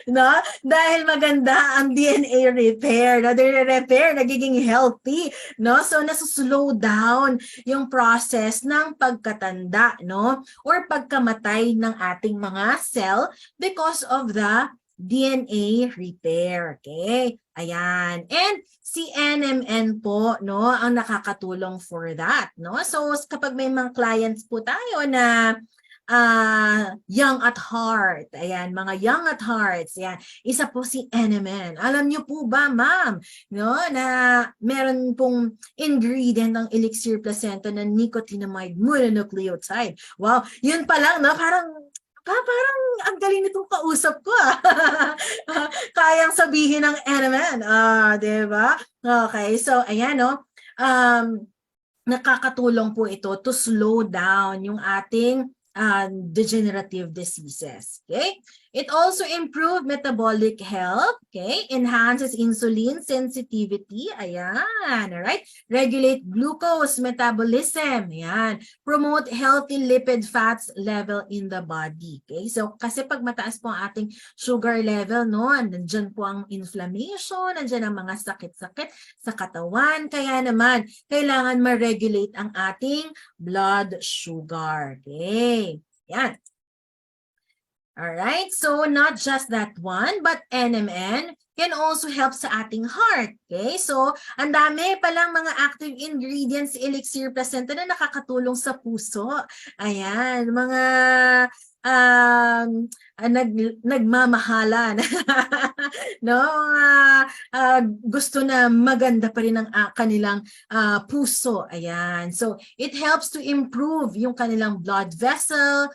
No? Dahil maganda ang DNA repair. No? Repair, nagiging healthy. No? So, nasuslow down yung process ng pagkatanda, no? Or pagkamatay ng ating mga cell because of the DNA repair. Okay? Ayan. And si NMN po, no, ang nakakatulong for that, no? So, kapag may mga clients po tayo na young at heart, ayan, mga young at hearts, ayan, isa po si NMN. Alam niyo po ba, ma'am, no, na meron pong ingredient ng Elixir Placenta na nicotinamide mononucleotide. Wow, yun pa lang, no, parang ang galing nitong kausap ko, Kayang sabihin ng NMN, di ba? Okay, so ayan, no, nakakatulong po ito to slow down yung ating degenerative diseases. Okay? It also improves metabolic health, okay? Enhances insulin sensitivity, ayan, alright? Regulate glucose metabolism, ayan. Promote healthy lipid fats level in the body, okay? So, kasi pag mataas po ang ating sugar level, no, nandyan po ang inflammation, nandyan ang mga sakit-sakit sa katawan, kaya naman, kailangan ma-regulate ang ating blood sugar, okay? Yan. Alright, so not just that one, but NMN can also help sa ating heart. Okay, so ang dami palang mga active ingredients sa Elixir Placenta na nakakatulong sa puso. Ayan, mga nagmamahalan. No, gusto na maganda pa rin ang kanilang puso. Ayan. So, it helps to improve yung kanilang blood vessel,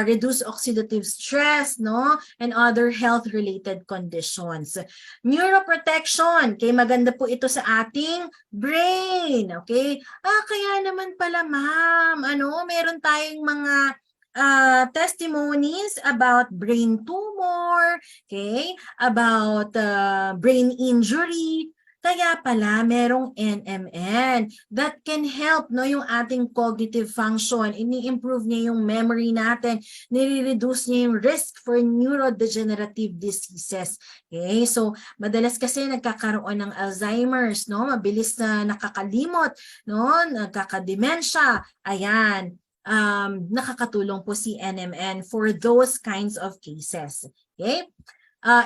reduce oxidative stress, no, and other health-related conditions. Neuroprotection, okay, maganda po ito sa ating brain, okay? Kaya naman pala, ma'am, ano, meron tayong mga testimonies about brain tumor, okay, about brain injury, Kaya pala merong NMN that can help no yung ating cognitive function, ini-improve niya yung memory natin, nire-reduce niya yung risk for neurodegenerative diseases. Okay? So madalas kasi nagkakaroon ng Alzheimer's, no? Mabilis na nakakalimot, no? Nagkakademensya. Ayan. Nakakatulong po si NMN for those kinds of cases. Okay?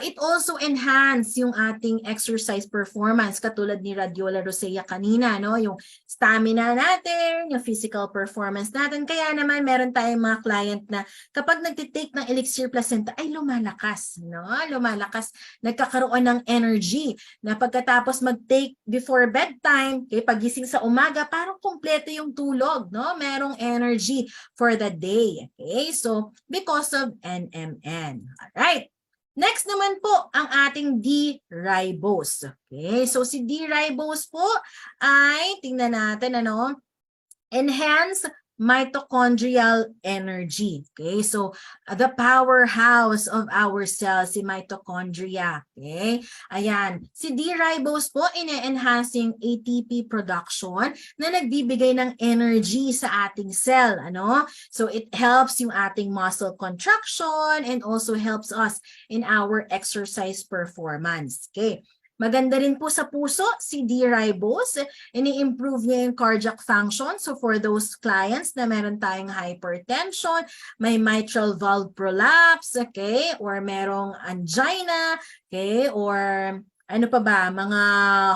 It also enhance yung ating exercise performance katulad ni Radiola Rosea kanina, no? Yung stamina natin, yung physical performance natin. Kaya naman meron tayong mga client na kapag nagtitake ng Elixir Placenta ay lumalakas, no? Lumalakas, nagkakaroon ng energy na pagkatapos mag-take before bedtime, okay, pagising sa umaga, parang kumpleto yung tulog, no? Merong energy for the day. Okay? So, because of NMN. All right. Next naman po, ang ating D-ribose. Okay, so si D-ribose po ay, tingnan natin, ano, enhance mitochondrial energy. Okay, so the powerhouse of our cells, si mitochondria. Okay, ayan. Si D-ribose po, ine-enhancing ATP production na nagbibigay ng energy sa ating cell. Ano? So it helps yung ating muscle contraction and also helps us in our exercise performance. Okay. Maganda rin po sa puso, si D-ribose, ini-improve niya yung cardiac function. So for those clients na meron tayong hypertension, may mitral valve prolapse, okay, or merong angina, okay, or ano pa ba, mga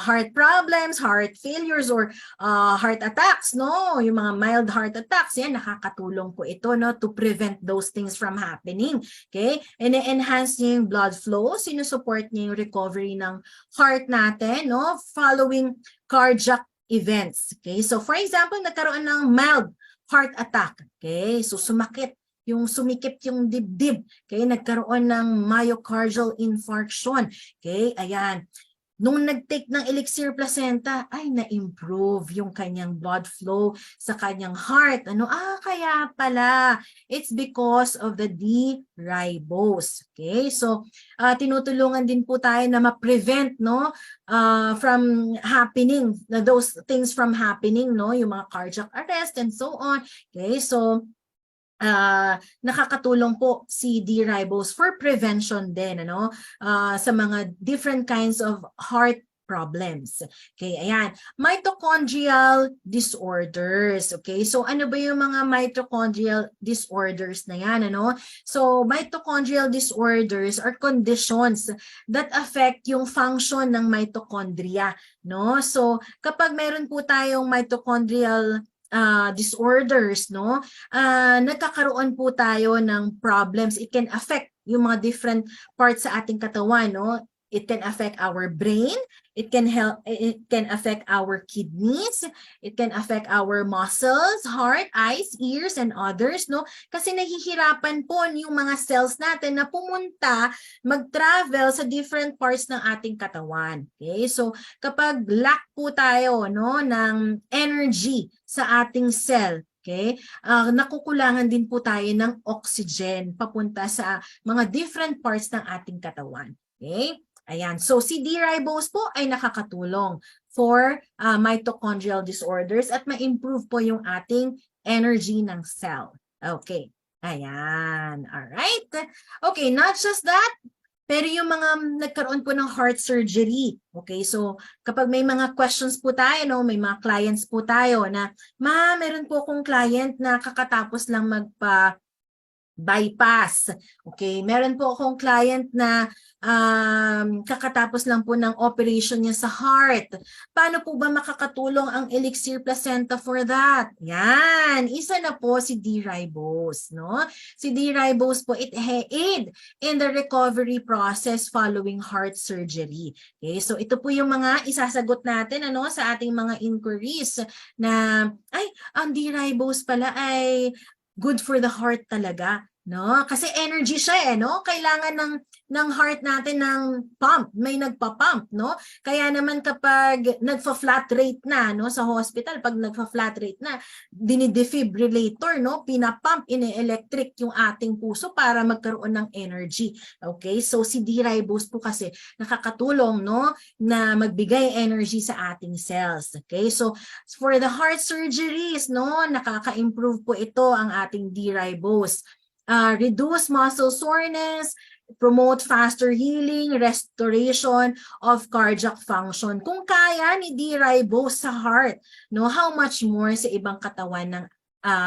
heart problems, heart failures, or heart attacks, no? Yung mga mild heart attacks, yan, nakakatulong po ito, no, to prevent those things from happening. Okay? And enhance niya yung blood flow, sinusupport niya yung recovery ng heart natin, no, following cardiac events. Okay? So for example, nagkaroon ng mild heart attack. Okay? So sumikip yung dibdib, okay, nagkaroon ng myocardial infarction, okay, ayan. Nung nag-take ng Elixir Placenta, ay na-improve yung kanyang blood flow sa kanyang heart. Ano? Kaya pala, it's because of the D-ribose. Okay? So, tinutulungan din po tayo na ma-prevent, no, from happening, those things from happening, no, yung mga cardiac arrest and so on. Okay? So, nakakatulong po si D-ribose for prevention din, ano, sa mga different kinds of heart problems. Okay, ayan. Mitochondrial disorders. Okay, so ano ba yung mga mitochondrial disorders na yan, ano? So, mitochondrial disorders are conditions that affect yung function ng mitochondria, no? So, kapag meron po tayong mitochondrial disorders, no, nagkakaroon po tayo ng problems. It can affect yung mga different parts sa ating katawan, no. It can affect our brain, it can affect our kidneys, it can affect our muscles, heart, eyes, ears, and others, no? Kasi nahihirapan po yung mga cells natin na pumunta, mag-travel sa different parts ng ating katawan. Okay? So, kapag lack po tayo, no, ng energy sa ating cell, okay, nakukulangan din po tayo ng oxygen papunta sa mga different parts ng ating katawan. Okay? Ayan. So, si D-ribose po ay nakakatulong for mitochondrial disorders at ma-improve po yung ating energy ng cell. Okay. Ayan. Alright. Okay, not just that, pero yung mga nagkaroon po ng heart surgery. Okay, so kapag may mga questions po tayo, no, may mga clients po tayo na, meron po akong client na kakatapos lang bypass. Okay, meron po akong client na kakatapos lang po ng operation niya sa heart. Paano po ba makakatulong ang Elixir Placenta for that? Yan, isa na po si D-ribose, no? Si D-ribose po, it aid in the recovery process following heart surgery. Okay, so ito po yung mga isasagot natin, ano, sa ating mga inquiries na, ang D-ribose pala ay good for the heart talaga. no? Kasi energy siya no? Kailangan ng heart natin ng pump, may nagpa-pump, no? Kaya naman kapag nagfa-flat rate na, no, sa hospital, pag nagfa-flat rate na, dinidefibrillator, no, pinapump, ine-electric yung ating puso para magkaroon ng energy. Okay? So si D-ribose po kasi nakakatulong, no, na magbigay energy sa ating cells. Okay? So for the heart surgeries, no, nakaka-improve po ito ang ating D-ribose. Reduce muscle soreness, promote faster healing, restoration of cardiac function. Kung kaya ni D-ribose sa heart, no, how much more sa ibang katawan ng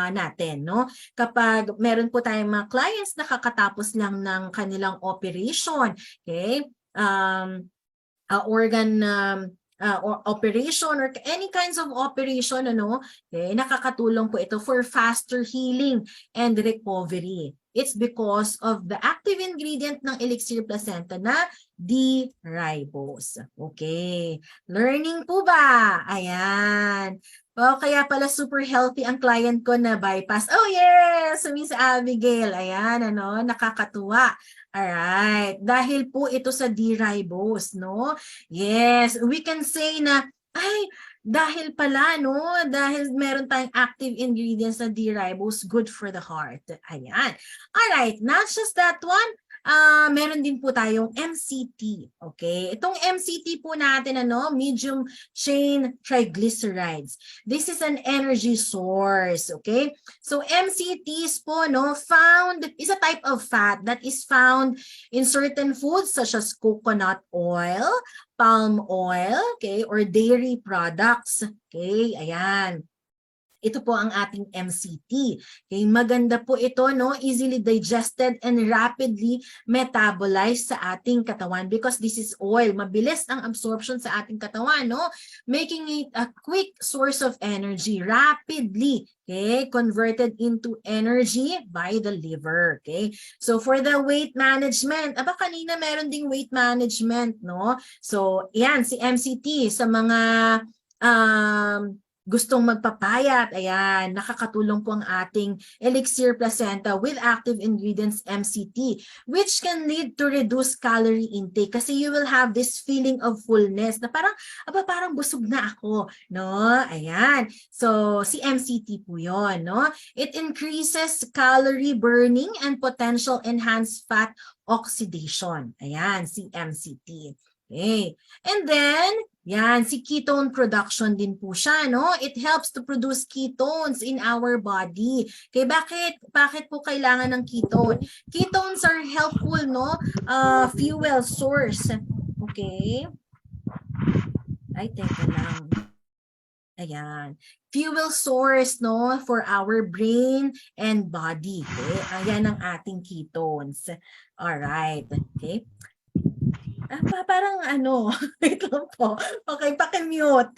natin, no? Kapag meron po tayong mga clients na kakatapos lang ng kanilang operation, okay? Organ or operation or any kinds of operation, okay, nakakatulong po ito for faster healing and recovery. It's because of the active ingredient ng Elixir Placenta na D-ribose. Okay. Learning po ba? Ayan. Kaya pala super healthy ang client ko na bypass. Oh yes! Miss Abigail. Ayan, nakakatuwa. Alright. Dahil po ito sa D-ribose, no? Yes, we can say na, dahil pala, no? Dahil meron tayong active ingredients na D-ribose, good for the heart. Ayan. Alright, not just that one, meron din po tayong MCT. Okay? Itong MCT po natin, medium chain triglycerides. This is an energy source. Okay? So MCTs po, is a type of fat that is found in certain foods such as coconut oil, palm oil, okay, or dairy products. Okay? Ayan. Ito po ang ating MCT. Okay, maganda po ito, easily digested and rapidly metabolized sa ating katawan because this is oil. Mabilis ang absorption sa ating katawan, making it a quick source of energy, rapidly, okay, converted into energy by the liver. Okay, so for the weight management, kanina meron ding weight management, So, yan, si MCT sa mga gustong magpapayat, ayan, nakakatulong po ang ating Elixir Placenta with active ingredients MCT, which can lead to reduced calorie intake kasi you will have this feeling of fullness na parang busog na ako, Ayan. So, si MCT po yun, It increases calorie burning and potential enhanced fat oxidation. Ayan, si MCT. Okay. And then, yan, si ketone production din po siya, It helps to produce ketones in our body. Okay, bakit po kailangan ng ketone? Ketones are helpful, fuel source. Okay. Ay, teka lang. Ayan. Fuel source, for our brain and body. Okay? Ayan ang ating ketones. Alright. Okay. Parang wait lang po. Okay, paki-mute.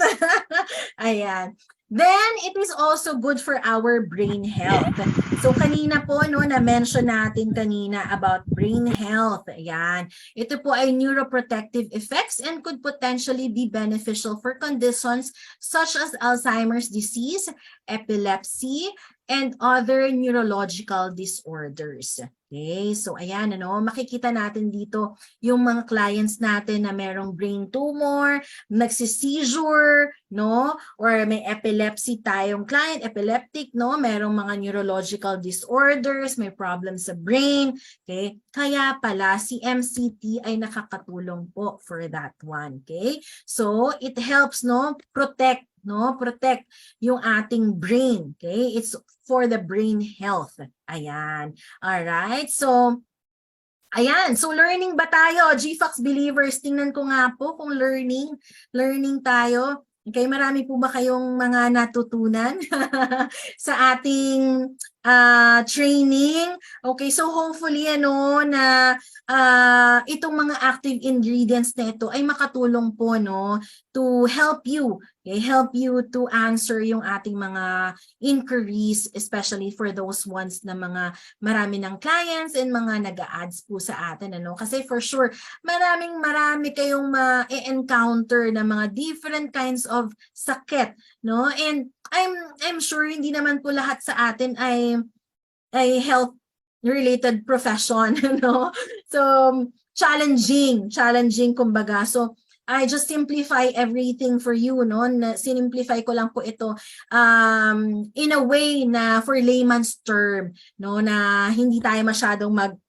Ayan. Then, it is also good for our brain health. So, kanina po, na-mention natin kanina about brain health. Ayan. Ito po ay neuroprotective effects and could potentially be beneficial for conditions such as Alzheimer's disease, epilepsy, and other neurological disorders. Okay, so ayan, makikita natin dito yung mga clients natin na merong brain tumor, nagsi-seizure, or may epilepsy tayong client, epileptic, merong mga neurological disorders, may problems sa brain, okay? Kaya pala si MCT ay nakakatulong po for that one, okay? So it helps, protect yung ating brain, okay? It's for the brain health. Ayan. Alright. So, ayan. So, learning ba tayo? GFAX believers, tingnan ko nga po kung learning tayo. Okay, marami po ba kayong mga natutunan sa ating training? Okay, so hopefully na itong mga active ingredients na ito ay makatulong po to help you, help you to answer yung ating mga inquiries, especially for those ones na mga marami ng clients and mga nag-a-ads po sa atin, kasi for sure marami kayong ma-encounter na mga different kinds of sakit, and I'm sure hindi naman po lahat sa atin ay health related profession, no? So, challenging kumbaga. So, I just simplify everything for you, no? Sinimplify ko lang po ito in a way na for layman's term, no? Na hindi tayo masyadong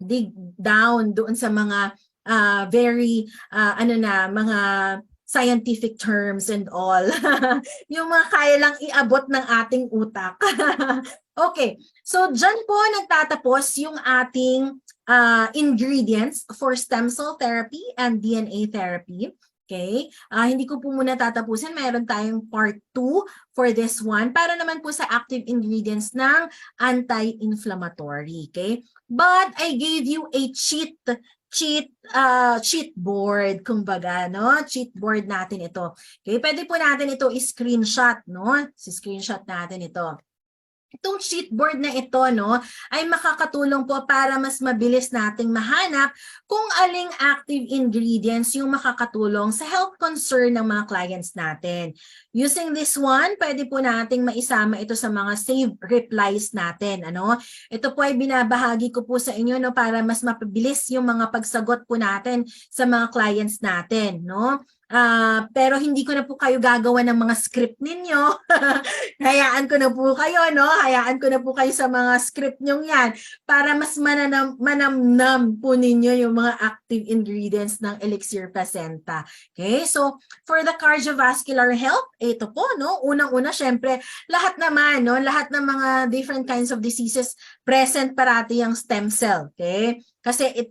dig down doon sa mga very mga scientific terms and all. Yung mga kaya lang iabot ng ating utak. Okay, so dyan po nagtatapos yung ating ingredients for stem cell therapy and DNA therapy. Okay, hindi ko po muna tatapusin. Mayroon tayong part 2 for this one para naman po sa active ingredients ng anti-inflammatory. Okay, but I gave you a cheat board, kumbaga, no? Cheat board natin ito. Okay, pwede po natin ito i-screenshot, no? Si-screenshot natin ito. Itong sheet board na ito, no, ay makakatulong po para mas mabilis nating mahanap kung aling active ingredients yung makakatulong sa health concern ng mga clients natin. Using this one, pwede po nating maisama ito sa mga saved replies natin. Ano? Ito po ay binabahagi ko po sa inyo, no, para mas mapabilis yung mga pagsagot po natin sa mga clients natin. No? Pero hindi ko na po kayo gagawa ng mga script ninyo. Hayaan ko na po kayo, no? Hayaan ko na po kayo sa mga script nyong yan para mas manamnam po ninyo yung mga active ingredients ng Elixir Placenta. Okay? So, for the cardiovascular health, ito po, no? Unang-una, syempre, lahat naman, no? Lahat ng mga different kinds of diseases, present parati yung stem cell. Okay? Kasi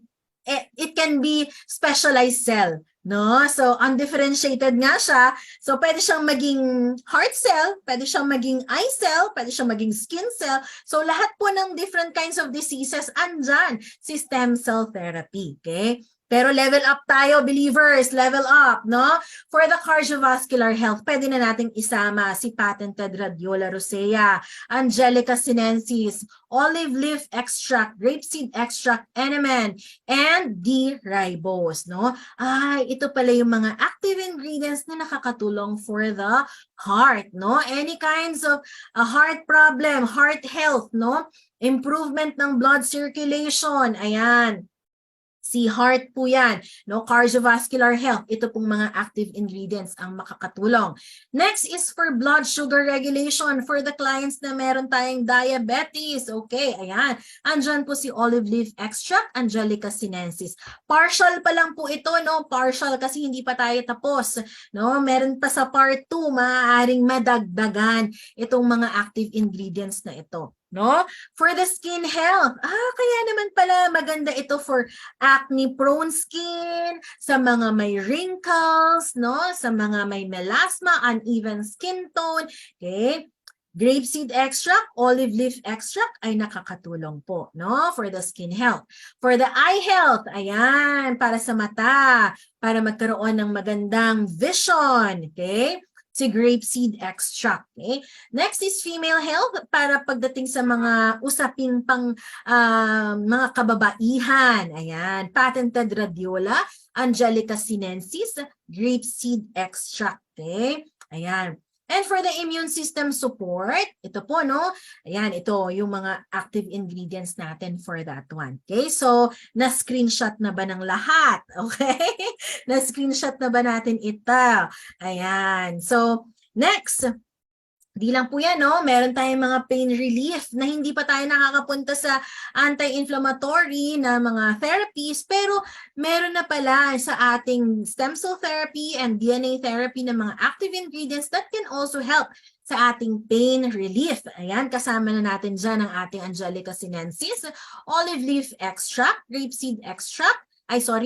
it can be specialized cell. No? So, undifferentiated nga siya. So, pwede siyang maging heart cell, pwede siyang maging eye cell, pwede siyang maging skin cell. So, lahat po ng different kinds of diseases, andyan si stem cell therapy. Okay? Pero level up tayo, believers, level up, no? For the cardiovascular health, pwede na nating isama si patented Radiola rosea, Angelica sinensis, olive leaf extract, grapeseed extract, NMN, and D-ribose, no? Ito pala yung mga active ingredients na nakakatulong for the heart, no? Any kinds of heart problem, heart health, no? Improvement ng blood circulation, ayan. Si heart po yan, no? Cardiovascular health, ito pong mga active ingredients ang makakatulong. Next is for blood sugar regulation for the clients na meron tayong diabetes. Okay, ayan. Andyan po si olive leaf extract, Angelica sinensis. Partial pa lang po ito, no? Partial kasi hindi pa tayo tapos, no? Meron pa sa part 2, maaaring madagdagan itong mga active ingredients na ito. No? For the skin health, kaya naman pala maganda ito for acne-prone skin, sa mga may wrinkles, no? Sa mga may melasma, uneven skin tone, okay? Grapeseed extract, olive leaf extract ay nakakatulong po, no? For the skin health. For the eye health, ayan, para sa mata, para magkaroon ng magandang vision, okay? Si grapeseed extract. Okay? Next is female health para pagdating sa mga usapin pang mga kababaihan. Ayan, patented Radiola, Angelica sinensis, grapeseed extract. Okay? Ayan. And for the immune system support, ito po, no? Ayan, ito yung mga active ingredients natin for that one. Okay? So, na-screenshot na ba ng lahat? Okay? Na-screenshot na ba natin ito? Ayan. So, next, di lang po yan, no? Meron tayong mga pain relief na hindi pa tayo nakakapunta sa anti-inflammatory na mga therapies, pero meron na pala sa ating stem cell therapy and DNA therapy na mga active ingredients that can also help sa ating pain relief. Ayan, kasama na natin dyan ang ating Angelica sinensis, olive leaf extract, grapeseed extract,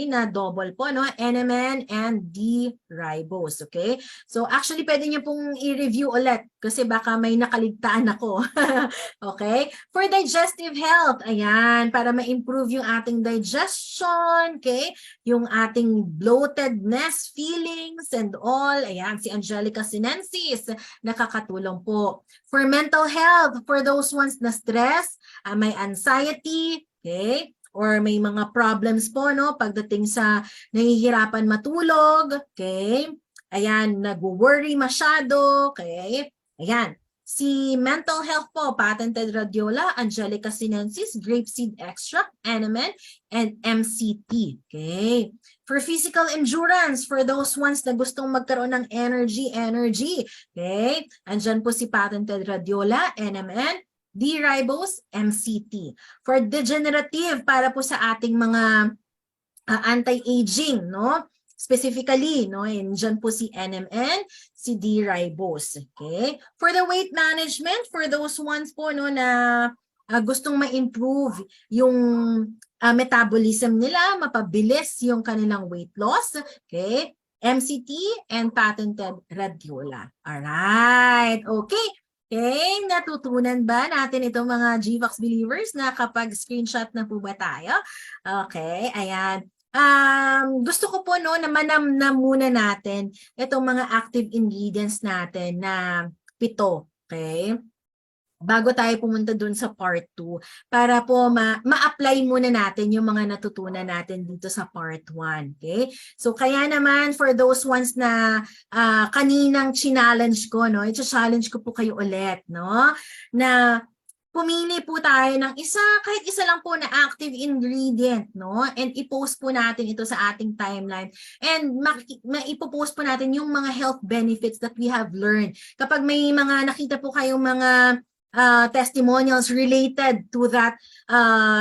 na double po, no? NMN and D-ribose, okay? So, actually, pwede niyo pong i-review ulit kasi baka may nakaligtaan ako. Okay? For digestive health, ayan, para ma-improve yung ating digestion, okay? Yung ating bloatedness, feelings, and all, ayan, si Angelica sinensis, nakakatulong po. For mental health, for those ones na stress, may anxiety, okay? Or may mga problems po, no? Pagdating sa nahihirapan matulog, okay? Ayan, nag-worry masyado, okay? Ayan. Si mental health po, patented Radiola, Angelica sinensis, grapeseed extract, Enemen, and MCT. Okay. For physical endurance, for those ones na gustong magkaroon ng energy. Okay. Andyan po si patented Radiola, NMN, D-ribose, MCT. For degenerative, para po sa ating mga anti-aging, no? Specifically, no, and dyan po si NMN, si D-ribose. Okay? For the weight management, for those ones po no na gustong ma-improve yung metabolism nila, mapabilis yung kanilang weight loss, okay? MCT and patented Radiola. Alright, okay. Okay, natutunan ba natin itong mga GVox believers na kapag screenshot na po ba tayo? Okay, ayan. Gusto ko po no na manamnam muna natin itong mga active ingredients natin na 7, okay? Bago tayo pumunta dun sa part 2 para po ma-apply muna natin yung mga natutunan natin dito sa part 1, okay? So kaya naman for those ones na kaninang challenge ko, no? I-challenge ko po kayo ulit, no? Na pumili po tayo ng isa, kahit isa lang po na active ingredient, no? And i-post po natin ito sa ating timeline. And ipopost po natin yung mga health benefits that we have learned. Kapag may mga nakita po kayong mga testimonials related to that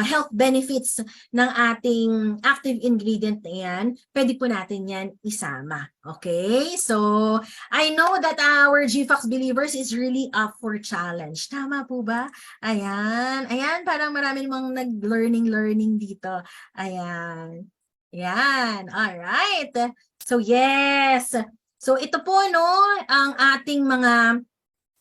health benefits ng ating active ingredient na yan, pwede po natin yan isama. Okay? So, I know that our GVox believers is really up for challenge. Tama po ba? Ayan. Ayan, parang marami namang nag-learning dito. Ayan. Ayan. Alright. So, yes. So, ito po, no, ang ating mga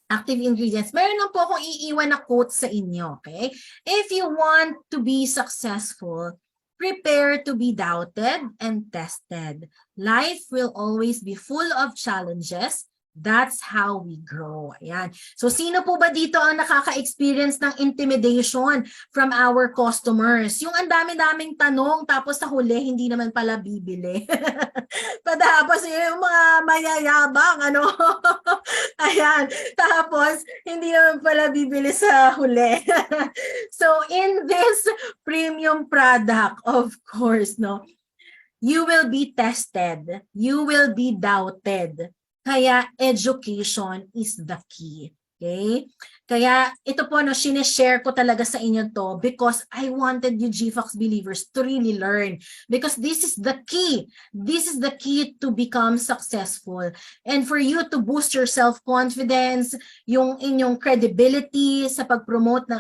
active ingredients. Meron lang po akong iiwan na quote sa inyo, okay? If you want to be successful, prepare to be doubted and tested. Life will always be full of challenges. That's how we grow. Ayan. So, sino po ba dito ang nakaka-experience ng intimidation from our customers? Yung ang dami-daming tanong, tapos sa huli, hindi naman pala bibili. Tapos yung mga mayayabang, ano? Ayan. Tapos, hindi naman pala bibili sa huli. So, in this premium product, of course, no, you will be tested. You will be doubted. Kaya education is the key. Okay? Kaya ito po, no, sinishare ko talaga sa inyo to because I wanted you GVox believers to really learn. Because this is the key. This is the key to become successful. And for you to boost your self-confidence, yung inyong credibility sa pag-promote ng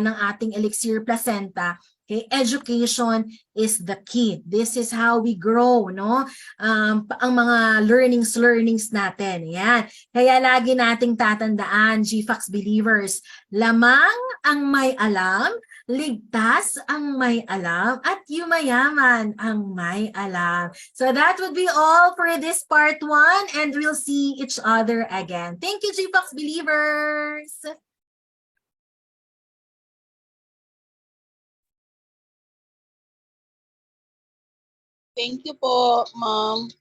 ating Elixir Placenta. Okay, education is the key. This is how we grow, no? Ang mga learnings natin. Yan. Kaya lagi nating tatandaan, GVox believers, lamang ang may alam, ligtas ang may alam, at yumayaman ang may alam. So that would be all for this part 1, and we'll see each other again. Thank you, GVox believers! Thank you po, Ma'am.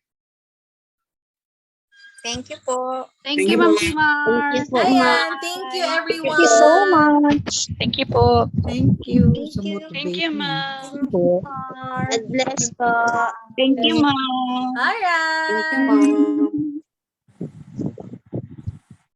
Thank you po. Thank you, Ma'am Mar. Thank you po, Ayan, thank you everyone. Thank you so much. Thank you po. Thank you. Thank sa you. Thank you, motivating. ma'am. God bless po. Thank you, ma'am. Alright. Thank you, Ma'am.